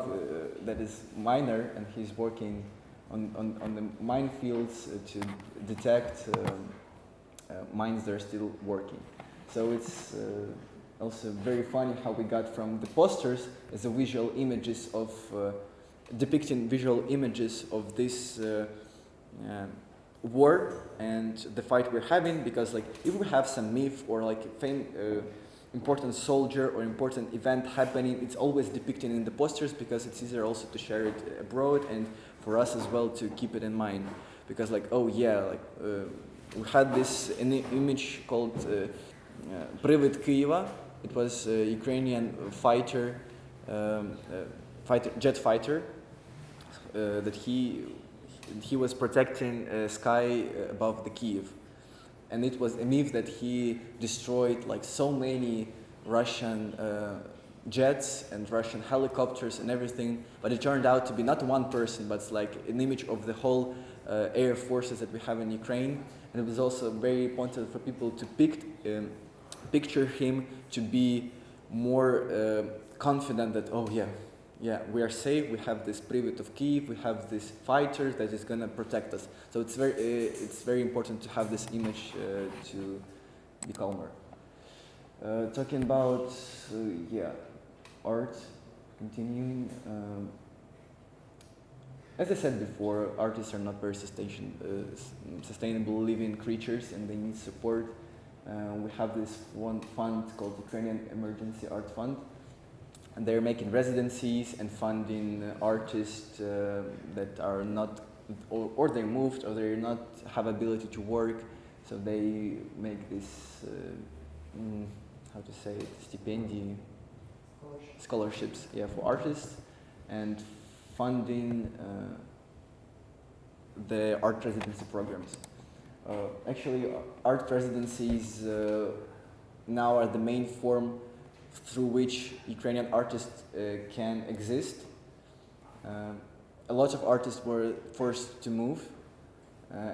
that is miner and he's working on the minefields to detect mines that are still working. So it's also very funny how we got from the posters as a visual images of depicting visual images of this war and the fight we're having, because like if we have some myth or like important soldier or important event happening, it's always depicted in the posters because it's easier also to share it abroad and for us as well to keep it in mind. Because like, oh yeah, like we had this image called Привид Києва. It was a Ukrainian fighter, jet fighter, that he was protecting sky above the Kiev. And it was a myth that he destroyed like so many Russian jets and Russian helicopters and everything, but it turned out to be not one person, but it's like an image of the whole air forces that we have in Ukraine. And it was also very important for people to picture him to be more confident that, oh yeah, we are safe, we have this Privet of Kiev, we have this fighter that is going to protect us. So it's very important to have this image to be calmer. Talking about, art, continuing. As I said before, artists are not very sustainable living creatures and they need support. We have this one fund called Ukrainian Emergency Art Fund. And they're making residencies and funding artists that are not, or they moved, or they not have ability to work. So they make this, how to say it, stipendi, scholarships, yeah, for artists, and funding the art residency programs. Actually, art residencies now are the main form through which Ukrainian artists can exist. A lot of artists were forced to move,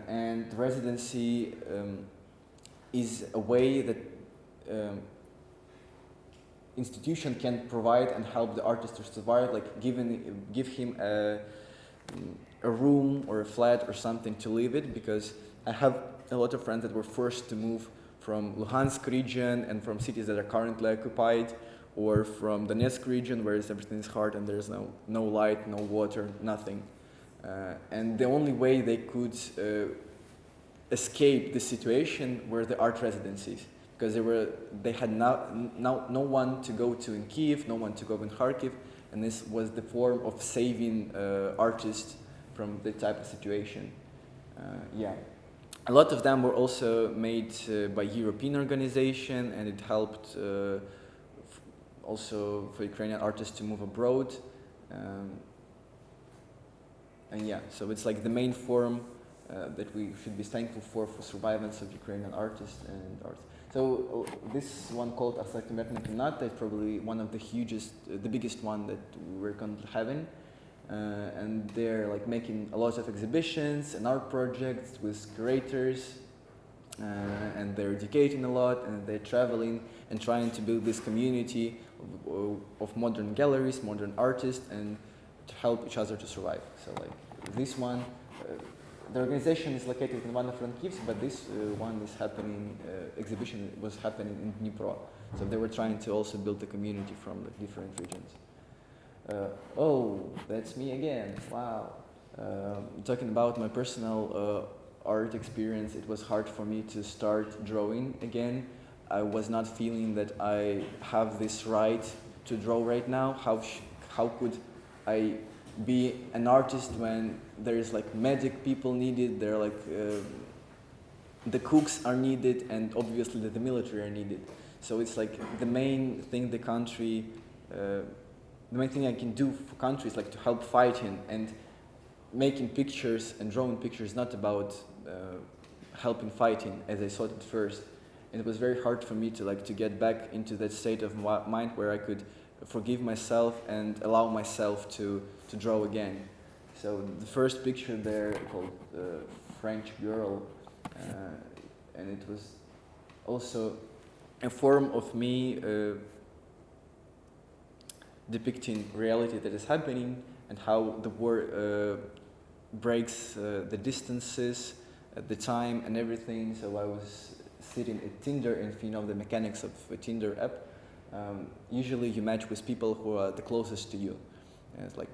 and residency is a way that institution can provide and help the artist to survive, like give him a room or a flat or something to live in, because I have a lot of friends that were forced to move from Luhansk region and from cities that are currently occupied, or from Donetsk region where everything is hard and there's no light, no water, nothing. And the only way they could escape the situation were the art residencies, because they had no one to go to in Kiev, no one to go in Kharkiv, and this was the form of saving artists from the type of situation. A lot of them were also made by European organization, and it helped also for Ukrainian artists to move abroad. So it's like the main form that we should be thankful for survivance of Ukrainian artists and arts. So this one called Asaktimetnikinata is probably one of the biggest one that we're currently having. And they're like making a lot of exhibitions and art projects with curators, and they're educating a lot, and they're traveling and trying to build this community of modern galleries, modern artists, and to help each other to survive. So like this one, the organization is located in Ivano-Frankivsk, but this one is happening, exhibition was happening in Dnipro. So they were trying to also build a community from the different regions. Oh, that's me again. Wow. Talking about my personal art experience, it was hard for me to start drawing again. I was not feeling that I have this right to draw right now. How could I be an artist when there is like medic people needed, there are like the cooks are needed, and obviously the military are needed. So it's like the main thing the country, the main thing I can do for country is like to help fighting, and making pictures and drawing pictures not about helping fighting as I thought at first. And it was very hard for me to get back into that state of mind where I could forgive myself and allow myself to draw again. So the first picture there called French Girl, and it was also a form of me depicting reality that is happening and how the war breaks the distances, the time and everything. So I was sitting at Tinder, and if you know the mechanics of a Tinder app, usually you match with people who are the closest to you. And it's like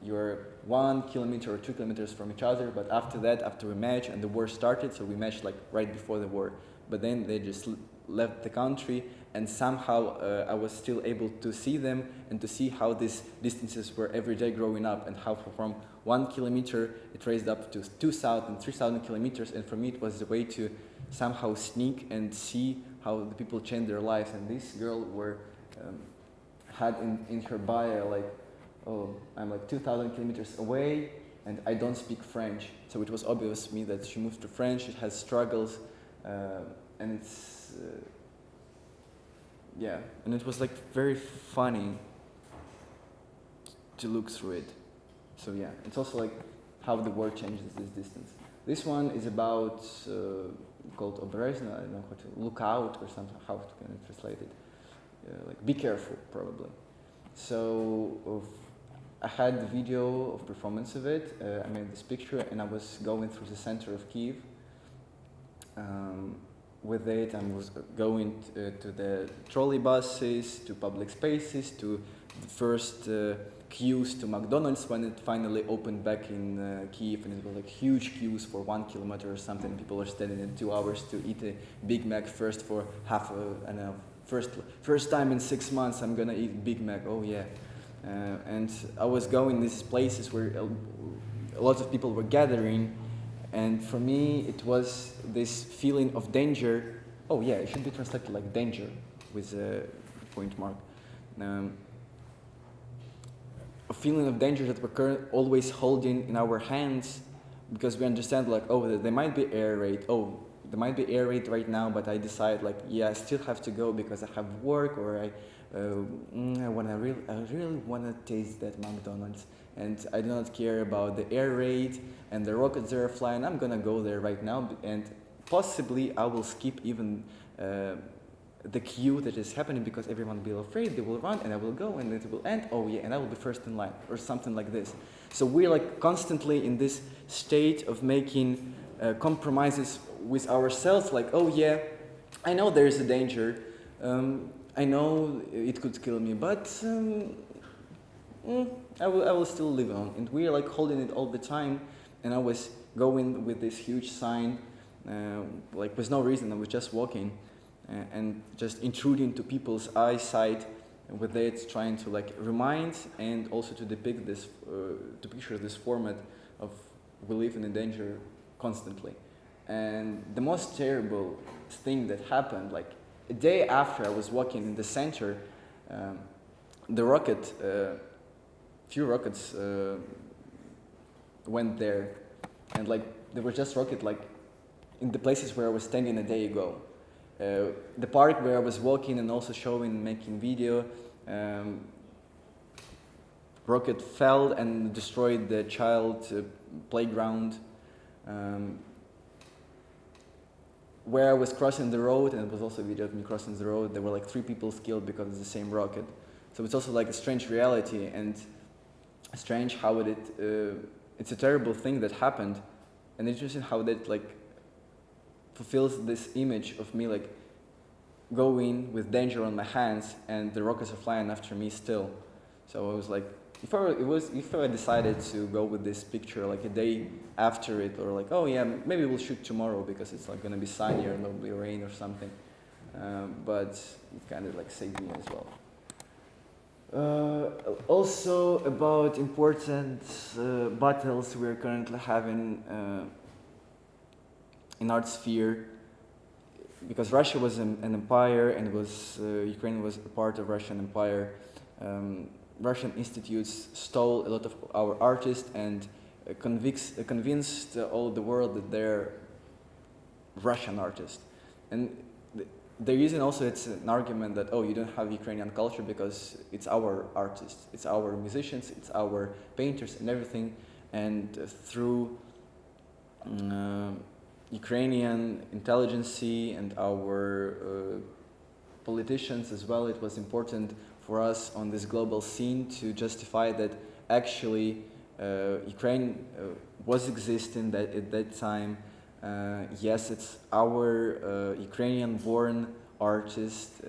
you're 1 kilometer or 2 kilometers from each other, but after that, after we match and the war started, so we matched like right before the war, but then they just left the country, and somehow I was still able to see them and to see how these distances were every day growing up, and how from 1 kilometer it raised up to 2,000, 3,000 kilometers, and for me it was a way to somehow sneak and see how the people change their lives. And this girl had in her bio like, oh, I'm like 2,000 kilometers away and I don't speak French. So it was obvious to me that she moved to France, she has struggles, and it's, yeah, and it was like very funny to look through it. So yeah, it's also like how the war changes this distance. This one is about, called Obrezna, I don't know how to, look out or something, how to kind of translate it. Like be careful, probably. So I had the video of performance of it. I made this picture and I was going through the center of Kiev. With it, I was going to the trolley buses, to public spaces, to the first queues to McDonald's when it finally opened back in Kiev, and it was like huge queues for 1 kilometer or something. People are standing in 2 hours to eat a Big Mac first for half a, I don't know, first time in 6 months I'm gonna eat Big Mac, oh yeah. And I was going these places where a lot of people were gathering, and for me it was this feeling of danger. Oh yeah, it should be translated like danger with a point mark. A feeling of danger that we're always holding in our hands, because we understand like, oh, there might be air raid, oh, there might be air raid right now, but I decide like, yeah, I still have to go because I have work, or I really want to taste that McDonald's, and I do not care about the air raid and the rockets that are flying. I'm gonna go there right now, and possibly I will skip even the queue that is happening because everyone will be afraid. They will run, and I will go, and it will end. Oh yeah, and I will be first in line, or something like this. So we're like constantly in this state of making compromises with ourselves. Like, oh yeah, I know there is a danger. I know it could kill me, but I will still live on. And we are like holding it all the time. And I was going with this huge sign, like with no reason. I was just walking and just intruding to people's eyesight with it, trying to like remind and also to depict this, to picture this format of we live in a danger constantly. And the most terrible thing that happened, like a day after I was walking in the center, the rocket, few rockets went there, and like there were just rockets like in the places where I was standing a day ago. The park where I was walking and also showing, making video, rocket fell and destroyed the child playground. Where I was crossing the road, and it was also a video of me crossing the road, there were like 3 people killed because of the same rocket. So it's also like a strange reality, and strange how it's a terrible thing that happened, and interesting how that like fulfills this image of me like going with danger on my hands, and the rockets are flying after me still. So I was like if I decided to go with this picture like a day after it, or like, oh yeah, maybe we'll shoot tomorrow because it's like gonna be sunny or there'll be rain or something, but it kind of like saved me as well. Also about important battles we're currently having in art sphere, because Russia was an empire and Ukraine was a part of Russian empire. Russian institutes stole a lot of our artists and convinced all the world that they're Russian artists. And the reason also it's an argument that, oh, you don't have Ukrainian culture because it's our artists, it's our musicians, it's our painters and everything. And through Ukrainian intelligence and our politicians as well, it was important for us on this global scene to justify that actually Ukraine was existing at that time. Yes, it's our Ukrainian-born artist,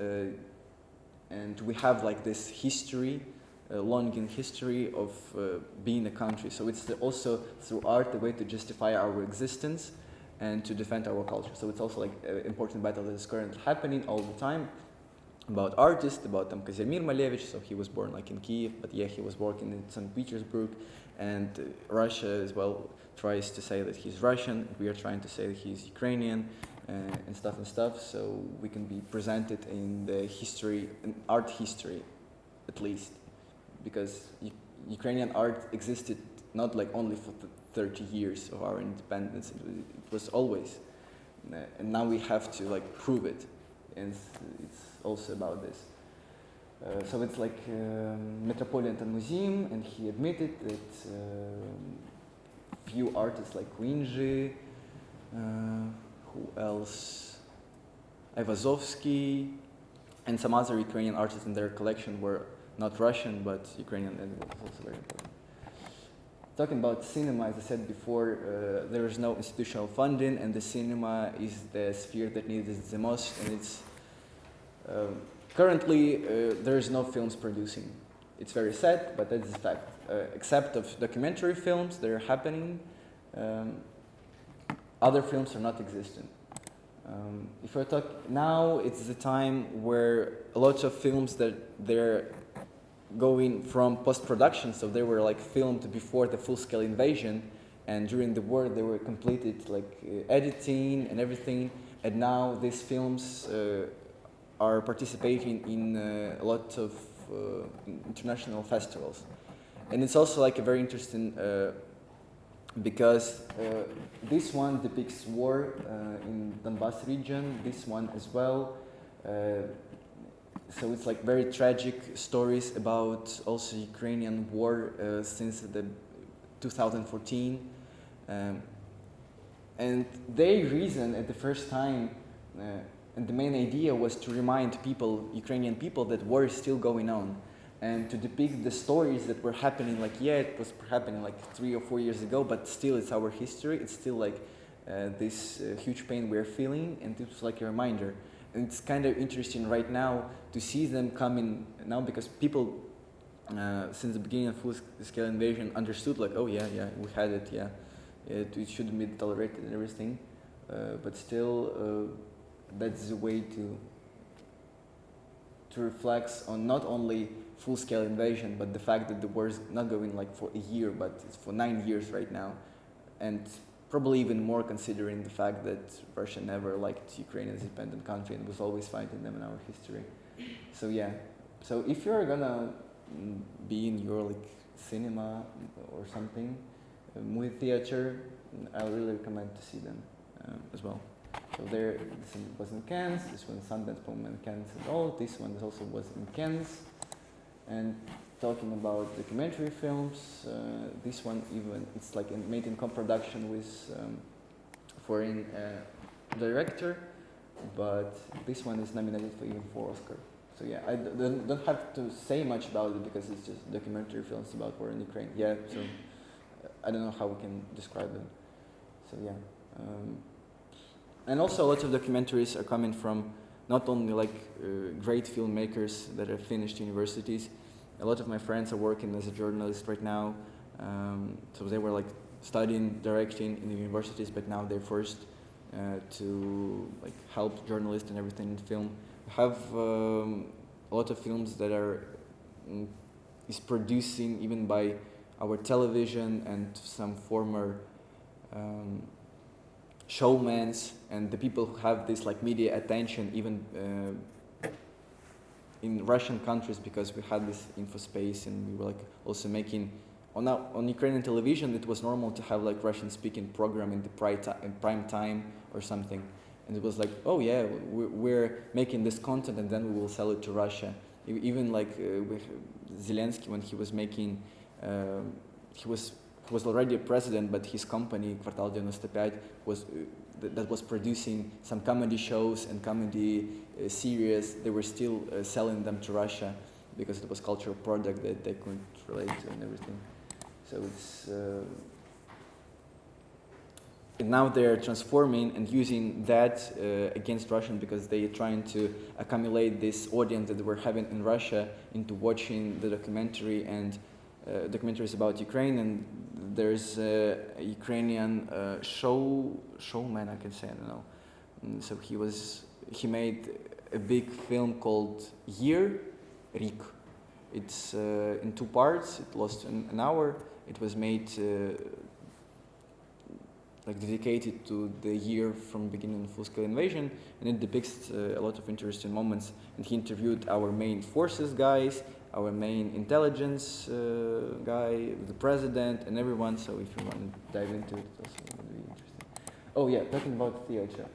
and we have like this history, long history of being a country. So it's also through art the way to justify our existence and to defend our culture. So it's also like an important battle that is currently happening all the time about artists, about Kazimir Malevich. So he was born like in Kiev, but yeah, he was working in St. Petersburg, and Russia as well tries to say that he's Russian. We are trying to say that he's Ukrainian and stuff. So we can be presented in the history, in art history, at least, because Ukrainian art existed not like only for 30 years of our independence. It was always, and now we have to like prove it, and it's also about this. So it's like Metropolitan Museum, and he admitted that few artists like Winji, who else, Ivazovsky, and some other Ukrainian artists in their collection were not Russian but Ukrainian, and it was also very important. Talking about cinema, as I said before, there is no institutional funding, and the cinema is the sphere that needs it the most, and it's currently there is no films producing. It's very sad, but that's the fact. Except of documentary films that are happening, other films are not existent. If we talk now, it's the time where a lot of films that they're going from post-production, so they were like filmed before the full-scale invasion, and during the war they were completed like editing and everything, and now these films are participating in a lot of international festivals. And it's also like a very interesting because this one depicts war in Donbass region, this one as well. So it's like very tragic stories about also Ukrainian war since the 2014. And their reason at the first time, and the main idea was to remind people, Ukrainian people, that war is still going on, and to depict the stories that were happening, like, yeah, it was happening like 3 or 4 years ago, but still it's our history, it's still like this huge pain we're feeling, and it was like a reminder. And it's kind of interesting right now to see them coming now, because people since the beginning of full-scale invasion understood like, oh yeah, we had it, it shouldn't be tolerated and everything, but still that's the way to reflect on not only full-scale invasion, but the fact that the war is not going like for a year, but it's for 9 years right now, and probably even more considering the fact that Russia never liked Ukraine as an independent country and was always fighting them in our history. So yeah, so if you're gonna be in your like cinema or something, movie theater, I really recommend to see them as well. So there, this was in Cannes, this one Sundance Film in Cannes and all, this one also was in Cannes. And talking about documentary films, this one even, it's like made in co-production with foreign director, but this one is nominated even for Oscar. So yeah, I don't have to say much about it because it's just documentary films about war in Ukraine. Yeah, so I don't know how we can describe them. So yeah. And also a lot of documentaries are coming from not only like great filmmakers that have finished universities, a lot of my friends are working as a journalist right now. So they were like studying directing in the universities, but now they're forced to like help journalists and everything in film. We have a lot of films that are is producing even by our television and some former showmans and the people who have this like media attention even in Russian countries, because we had this info space and we were like also making on Ukrainian television. It was normal to have like Russian speaking program in the prime time or something, and it was like, oh yeah, we're making this content and then we will sell it to Russia. Even like Zelensky, when he was making he was already a president, but his company Kvartal 95 was that was producing some comedy shows and comedy series. They were still selling them to Russia because it was cultural product that they couldn't relate to and everything. So it's and now they're transforming and using that against Russian, because they're trying to accumulate this audience that we're having in Russia into watching the documentary and documentaries about Ukraine. And there's a Ukrainian showman, I can say, I don't know. And so he made a big film called Year, Rik. It's in 2 parts. It lost an hour. It was made like dedicated to the year from beginning of full-scale invasion, and it depicts a lot of interesting moments. And he interviewed our main forces guys, our main intelligence guy, the president, and everyone. So if you want to dive into it, it's also going to be interesting. Oh yeah, talking about theater.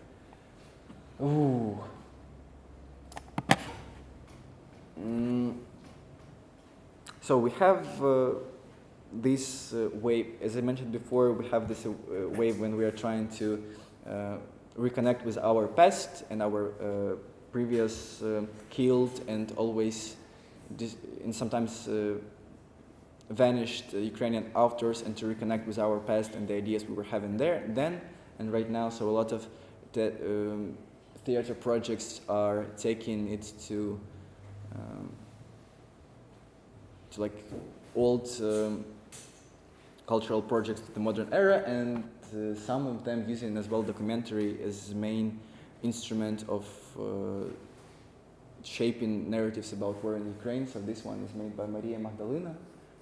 Ooh. So we have this wave, as I mentioned before, we have this wave when we are trying to reconnect with our past and our previous killed and always and sometimes vanished Ukrainian authors, and to reconnect with our past and the ideas we were having there then and right now. So a lot of the theater projects are taking it to like old cultural projects to the modern era, and some of them using as well documentary as main instrument of shaping narratives about war in Ukraine. So this one is made by Maria Magdalena,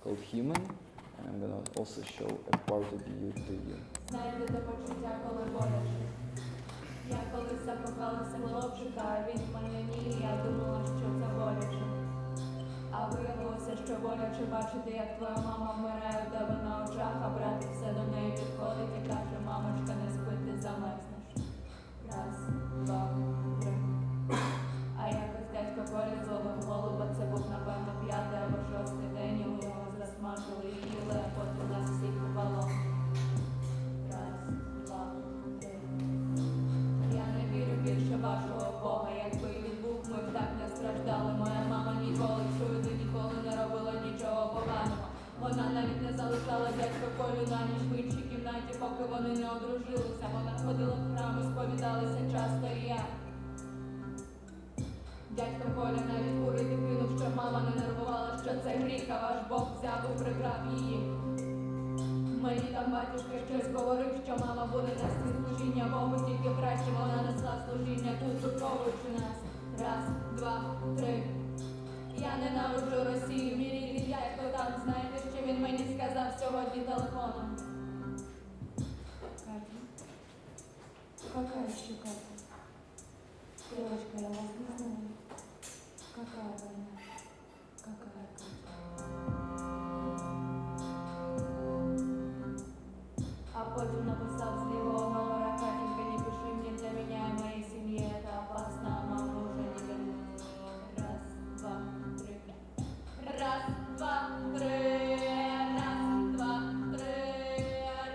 called Human, and I'm going to also show a part of you to you. Я колись закохалася хлопчика, він мені, я думала, що це боляче. А виявилося, що боляче бачити, як твоя мама вмирає у тебе на очах, а брат все до неї підходить і каже: мамочка, не спи, ти замерзнеш. Раз, два, три. А якось дядько Коля зловив голуба, це був, напевно, 5-й або 6-й день, його засмажили і їли, а потім нас всіх впало. Раз, два, три. Я не вірю більше вашого Бога, якби він був, ми б так не страждали. Моя мама ніколи, чуєте, ніколи не робила нічого поганого. Вона навіть не залишала дядька Колю на ніч в іншій кімнаті, поки вони не одружилися. Вона ходила в храм і сповідалася часто і я. Дядько Коля навіть курити кинув, щоб мама не нервувала, що це гріх, а ваш Бог взяв і прибрав її. Мені там батюшка щось говорив, що мама буде нести служіння Богу, тільки краще вона несла служіння тут, виховуючи нас. Раз, два, три. Я ненавиджу Росію, мій рідний дядько там, знаєте, що він мені сказав сьогодні телефоном? Катя? Какая еще Катя? Девочка, я вас не знаю. Какая война? Какая Катя? А потім написав з лівого номера: Катенька, не пиши мне, для меня и моей семьи это опасно, а маму уже не вернуть. Раз, два, три. Раз, два, три. Раз, два, три.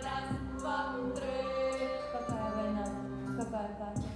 Раз, два, три. Какая война? Какая Катя?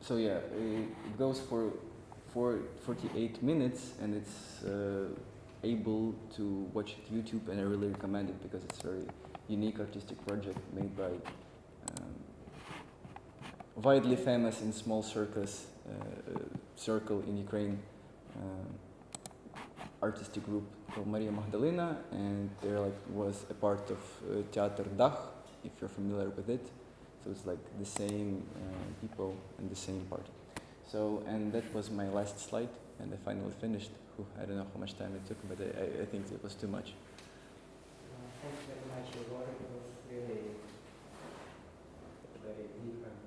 So yeah, it goes for 48 minutes, and it's able to watch it YouTube, and I really recommend it because it's a very unique artistic project made by widely famous in small circle in Ukraine artistic group called Maria Magdalena, and there was a part of Teatr Dach, if you're familiar with it. So it's like the same people and the same party. So, and that was my last slide, and I finally finished. I don't know how much time it took, but I think it was too much. Thank you very much, Egor. It was really very deep, and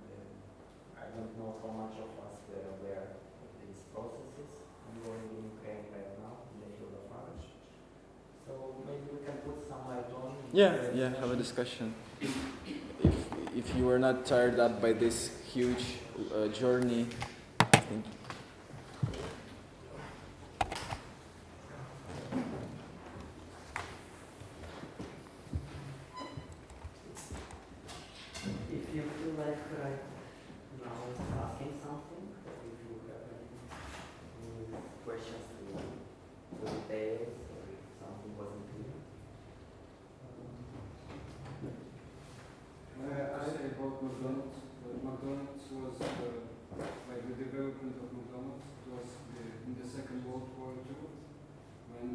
I don't know how much of us were aware of these processes ongoing in Ukraine right now, in the field of art. So maybe we can put some light on. Yeah, have a discussion. If you were not tired up by this huge journey, I think. If you feel like right now asking something, or if you have any questions to details, or if something wasn't clear. I say about McDonald's. McDonald's was like the development of McDonald's was in the Second World War II, when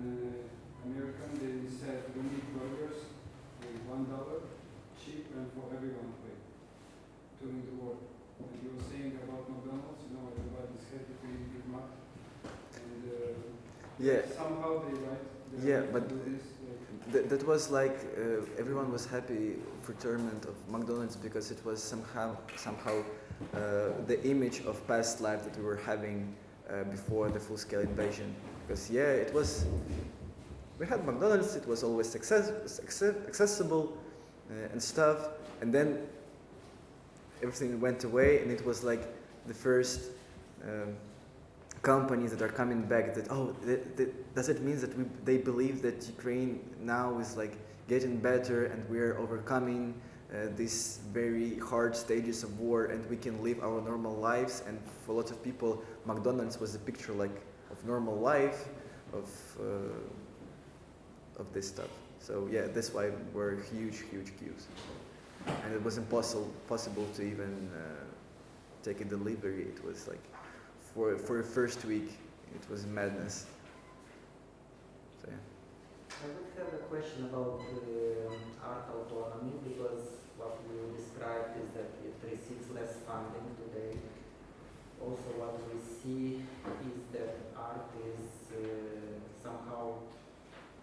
they said we need burgers with $1 cheap and for everyone to pay during the war. And you were saying about McDonald's, everybody's happy to eat Big Mac, and somehow they write. But that was like everyone was happy for tournament of McDonald's because it was somehow the image of past life that we were having before the full-scale invasion. Because we had McDonald's, it was always accessible and stuff, and then everything went away, and it was like the first companies that are coming back that does it mean that they believe that Ukraine now is like getting better and we're overcoming these very hard stages of war and we can live our normal lives? And for lots of people, McDonald's was a picture like of normal life, of this stuff. So yeah, that's why were huge queues, and it was possible to even take a delivery. It was like for the first week, it was madness. So yeah. I would have a question about art autonomy, because what you described is that it receives less funding today. Also what we see is that art is somehow,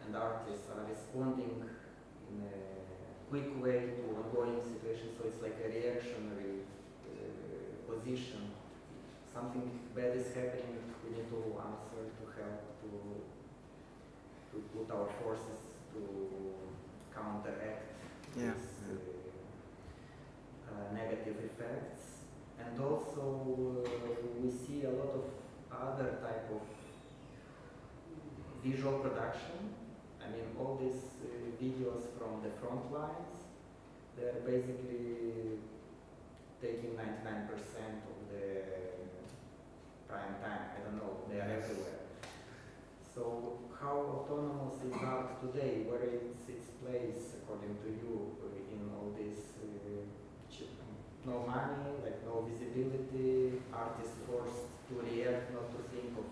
and artists are responding in a quick way to ongoing situations, so it's like a reactionary position. Something bad is happening, we need to answer, to help, to put our forces to counteract these negative effects. And also we see a lot of other type of visual production. I mean, all these videos from the front lines, they're basically taking 99% of the prime time. I don't know, they are everywhere. So how autonomous is art today? Where is its place, according to you, in all this? No money, like no visibility, art is forced to react, not to think of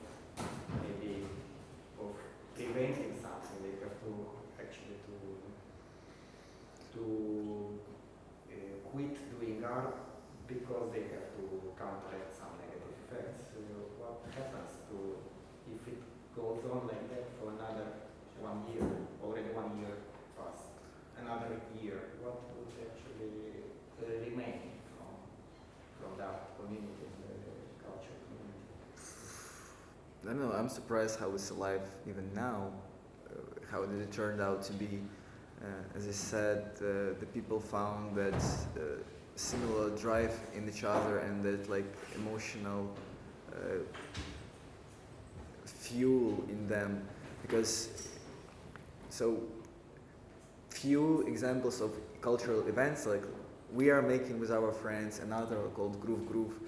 maybe of preventing something. They have to actually to quit doing art because they have to counteract some negative effects. What happens if it goes on like that for another 1 year? Already 1 year passed. Another year. What would actually remain from that community, the culture community? I don't know. I'm surprised how it's alive even now. How did it turn out to be? As I said, the people found that similar drive in each other and that like emotional fuel in them, because so few examples of cultural events like we are making with our friends another called Groove,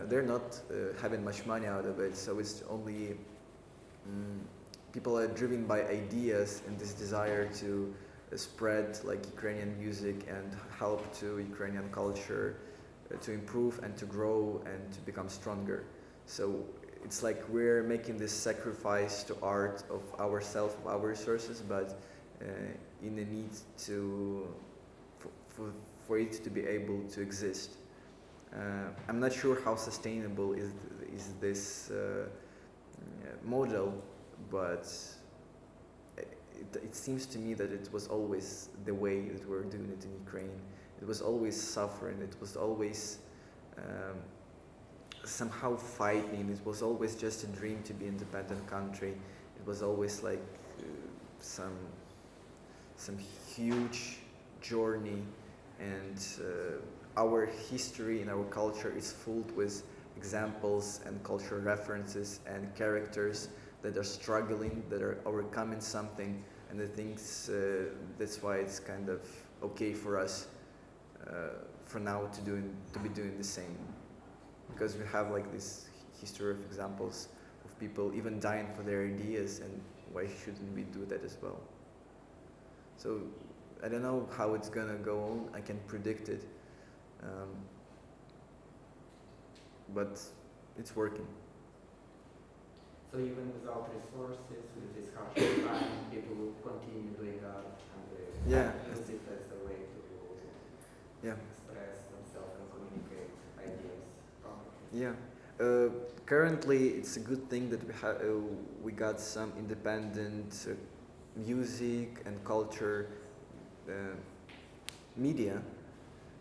they're not having much money out of it, so it's only people are driven by ideas and this desire to spread like Ukrainian music and help to Ukrainian culture to improve and to grow and to become stronger. So it's like we're making this sacrifice to art of ourselves, of our resources, but in the need to for it to be able to exist. I'm not sure how sustainable is this model, but it seems to me that it was always the way that we're doing it in Ukraine. It was always suffering. It was always somehow fighting. It was always just a dream to be an independent country. It was always like some huge journey, and our history and our culture is full with examples and cultural references and characters that are struggling, that are overcoming something, and I think that's why it's kind of okay for us for now to be doing the same, because we have like this history of examples of people even dying for their ideas, and why shouldn't we do that as well? So I don't know how it's gonna go on. I can predict it, but it's working. So even without resources, with this harsh time, people will continue doing art and Yeah. use it as a way to express themselves and communicate ideas properly. Yeah. Currently, it's a good thing that we got some independent music and culture media,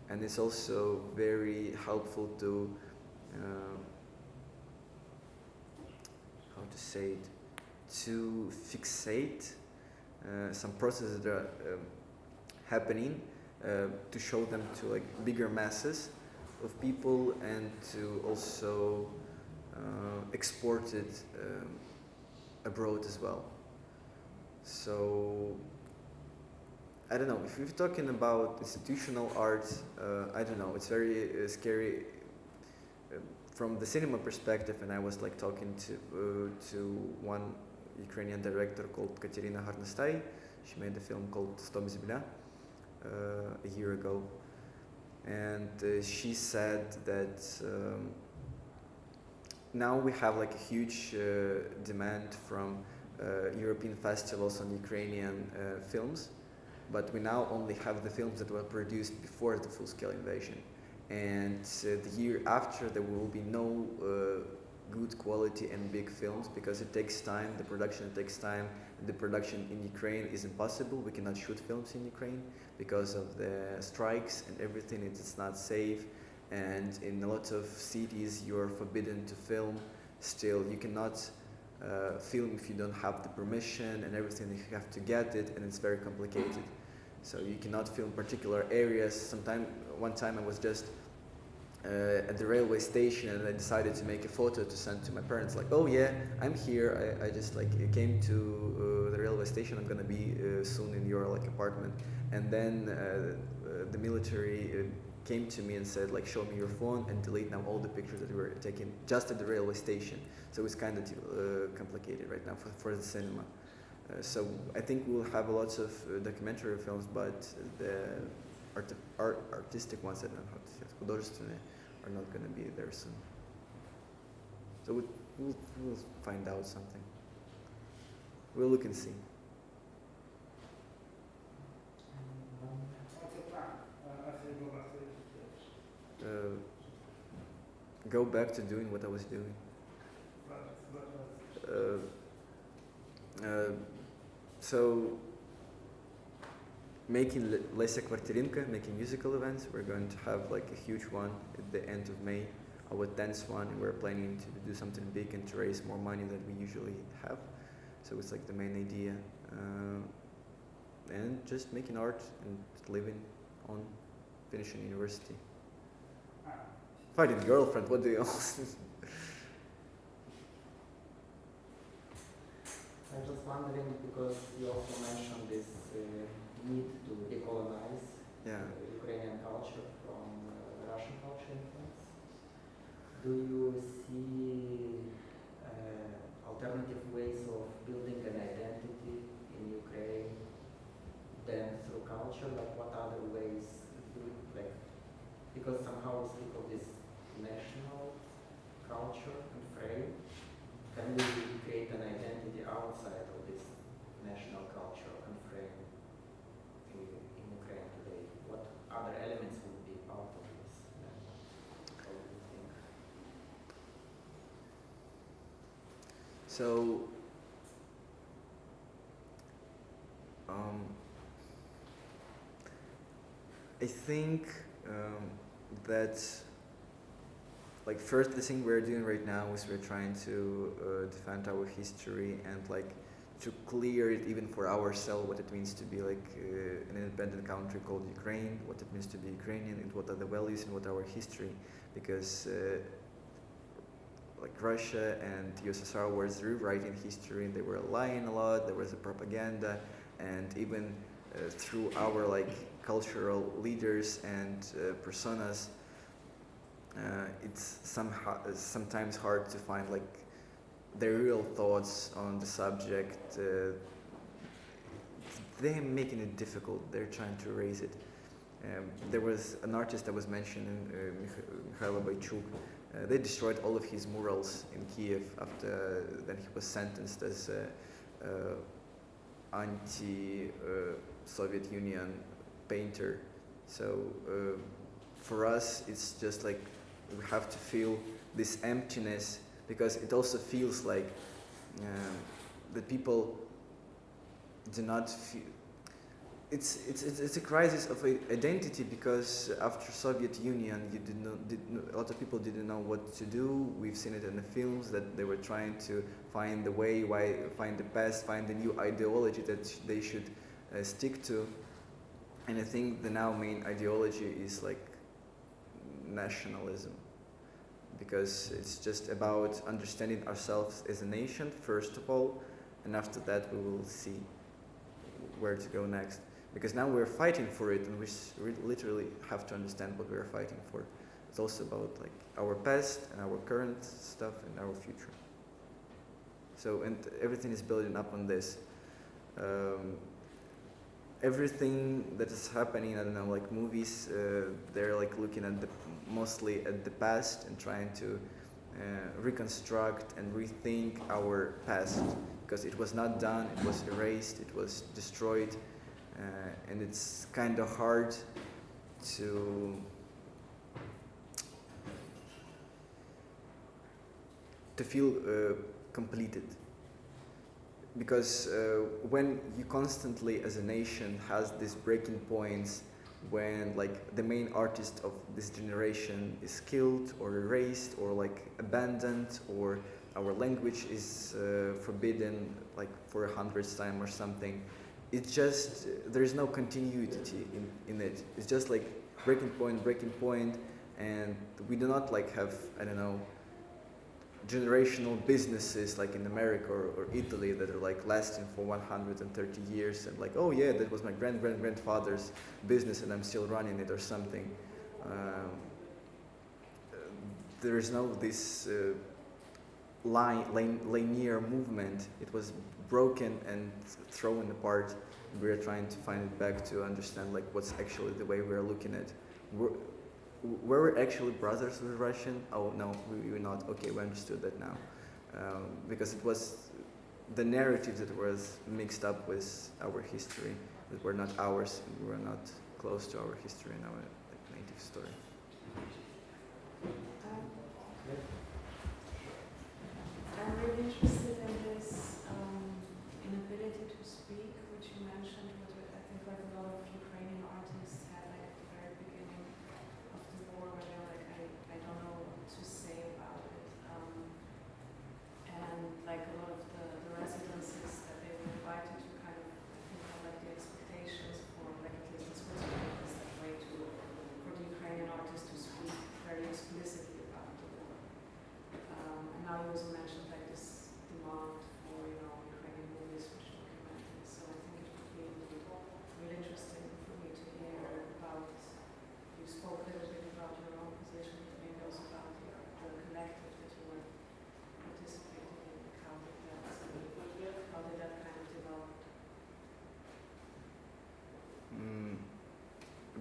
and it's also very helpful to how to say it, to fixate some processes that are happening, to show them to like bigger masses of people, and to also export it abroad as well. So I don't know, if we're talking about institutional art, I don't know, it's very scary from the cinema perspective. And I was like talking to one Ukrainian director called Katerina Harnastai. She made a film called Stom Zemля a year ago, and she said that now we have like a huge demand from European festivals on Ukrainian films, but we now only have the films that were produced before the full-scale invasion. And the year after, there will be no good quality and big films, because it takes time, the production takes time. The production in Ukraine is impossible. We cannot shoot films in Ukraine because of the strikes and everything. It's not safe. And in a lot of cities, you're forbidden to film. Still, you cannot film if you don't have the permission and everything. You have to get it, and it's very complicated. So you cannot film particular areas. One time I was just at the railway station, and I decided to make a photo to send to my parents, like, oh yeah, I'm here. I just like came to the railway station. I'm gonna be soon in your like apartment. And then the military came to me and said, like, show me your phone and delete now all the pictures that we were taken just at the railway station. So it's kind of complicated right now for the cinema. So I think we'll have lots of documentary films, but the artistic ones, I don't know how to say it, художественные, are not going to be there soon. So we'll find out something. We'll look and see. What's the plan after you go back to the Go back to doing what I was doing. So making Lesia Kvartirinka, making musical events. We're going to have like a huge one at the end of May, our 10th one, and we're planning to do something big and to raise more money than we usually have. So it's like the main idea. And just making art and living on finishing university. Finding a girlfriend, what do you I'm just wondering, because you also mentioned this need to decolonize Ukrainian culture from Russian culture influence. Do you see alternative ways of building an identity in Ukraine than through culture? Like what other ways do like, because somehow we speak of this national culture and frame. Can we create an identity outside of this national culture and frame in Ukraine today? What other elements would be part of this? How do you think? So, I think that, like, first the thing we're doing right now is we're trying to defend our history and like to clear it even for ourselves what it means to be like an independent country called Ukraine, what it means to be Ukrainian, and what are the values and what our history, because like Russia and USSR were rewriting history and they were lying a lot, there was a propaganda, and even through our like cultural leaders and personas, it's sometimes hard to find like their real thoughts on the subject. They're making it difficult, they're trying to erase it. There was an artist that was mentioned, Mikhail Baichuk. They destroyed all of his murals in Kiev after then he was sentenced as anti-Soviet Union painter. So for us, it's just like we have to feel this emptiness, because it also feels like the people do not feel. It's a crisis of identity, because after Soviet Union, a lot of people didn't know what to do. We've seen it in the films that they were trying to find the way, find the past, find the new ideology that they should stick to. And I think the now main ideology is like nationalism, because it's just about understanding ourselves as a nation first of all, and after that we will see where to go next. Because now we're fighting for it, and we literally have to understand what we're fighting for. It's also about like our past and our current stuff and our future. So, and everything is building up on this. Everything that is happening, I don't know, like movies, they're like looking at mostly at the past and trying to reconstruct and rethink our past, because it was not done, it was erased, it was destroyed. And it's kind of hard to feel completed, because when you constantly as a nation has these breaking points, when like the main artist of this generation is killed or erased or like abandoned, or our language is forbidden like for 100th time or something, it's just, there's no continuity in it. It's just like breaking point, and we do not like have, I don't know, generational businesses like in America or Italy that are like lasting for 130 years and like, oh yeah, that was my grandfather's business and I'm still running it or something. There is no this linear movement. It was broken and thrown apart. We're trying to find it back to understand like what's actually the way we're looking at. Were we actually brothers with Russian? Oh no, we were not. Okay, we understood that now. Because it was the narrative that was mixed up with our history, that were not ours, and we were not close to our history and our like, native story. I'm really interested in this inability to speak, which you mentioned, what I think like a lot of Ukrainian artists had like at the very beginning of the war, where they're like, I don't know what to say about it. And like a lot of the residences that they were invited to kind of, I think, have like the expectations for like at least in Switzerland is that way for the Ukrainian artists to speak very explicitly about the war. And now you also mentioned like this, the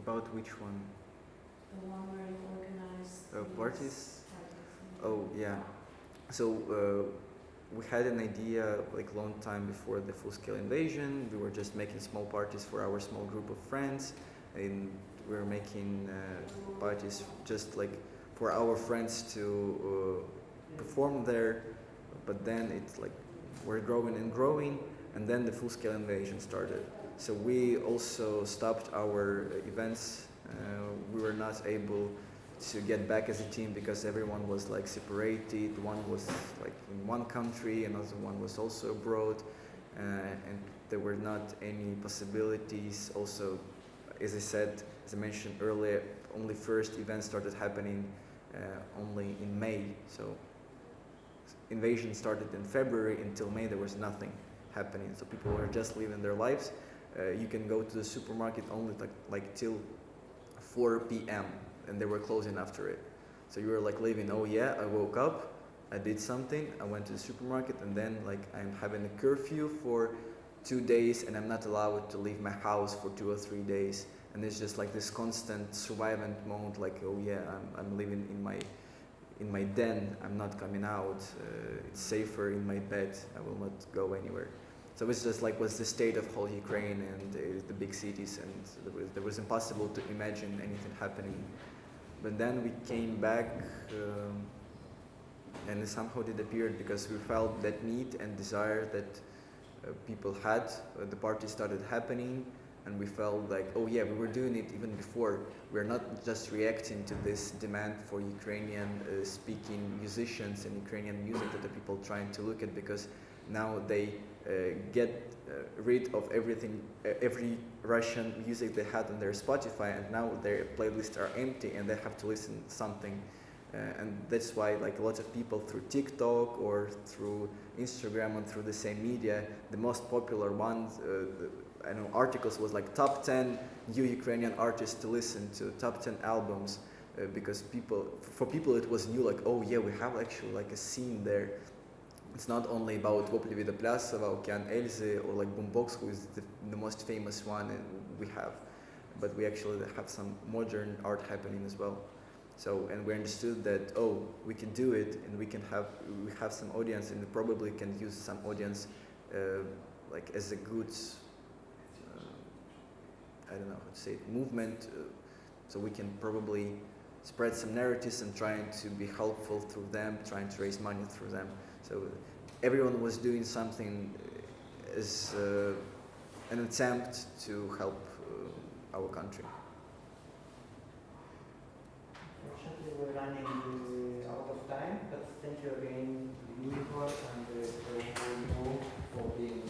About which one? The one where you organized Parties? parties. Oh, yeah. So we had an idea like long time before the full-scale invasion. We were just making small parties for our small group of friends, and we were making parties just like for our friends to perform there. But then it's like we're growing and growing, and then the full-scale invasion started. So we also stopped our events. We were not able to get back as a team because everyone was like separated. One was like in one country, another one was also abroad, and there were not any possibilities. Also, as I said, as I mentioned earlier, only first events started happening only in May. So invasion started in February. Until May there was nothing happening. So people were just living their lives. You can go to the supermarket only like till 4 p.m. and they were closing after it. So you were like living, oh yeah, I woke up, I did something, I went to the supermarket, and then like I'm having a curfew for 2 days and I'm not allowed to leave my house for 2 or 3 days. And it's just like this constant survivant mode, like, oh yeah, I'm living in my den, I'm not coming out, it's safer in my bed, I will not go anywhere. So it's just like was the state of whole Ukraine and the big cities, and there was impossible to imagine anything happening. But then we came back and it somehow disappeared because we felt that need and desire that people had. The party started happening, and we felt like, oh yeah, we were doing it even before. We're not just reacting to this demand for Ukrainian speaking musicians and Ukrainian music that the people trying to look at, because now they get rid of everything, every Russian music they had on their Spotify, and now their playlists are empty and they have to listen to something. And that's why like a lot of people through TikTok or through Instagram and through the same media, the most popular ones, I know articles was like top 10 new Ukrainian artists to listen to, top 10 albums, because for people it was new, like, oh yeah, we have actually like a scene there. It's not only about Vopli Vidoplyasova, Okean Elzy, or like Boombox, who is the most famous one we have, but we actually have some modern art happening as well. So, and we understood that, oh, we can do it, and we have some audience, and we probably can use some audience like as a good, I don't know how to say it, movement, so we can probably spread some narratives and trying to be helpful through them, trying to raise money through them. So everyone was doing something as an attempt to help our country. Unfortunately, we're running out of time, but thank you again, Yehor, and for being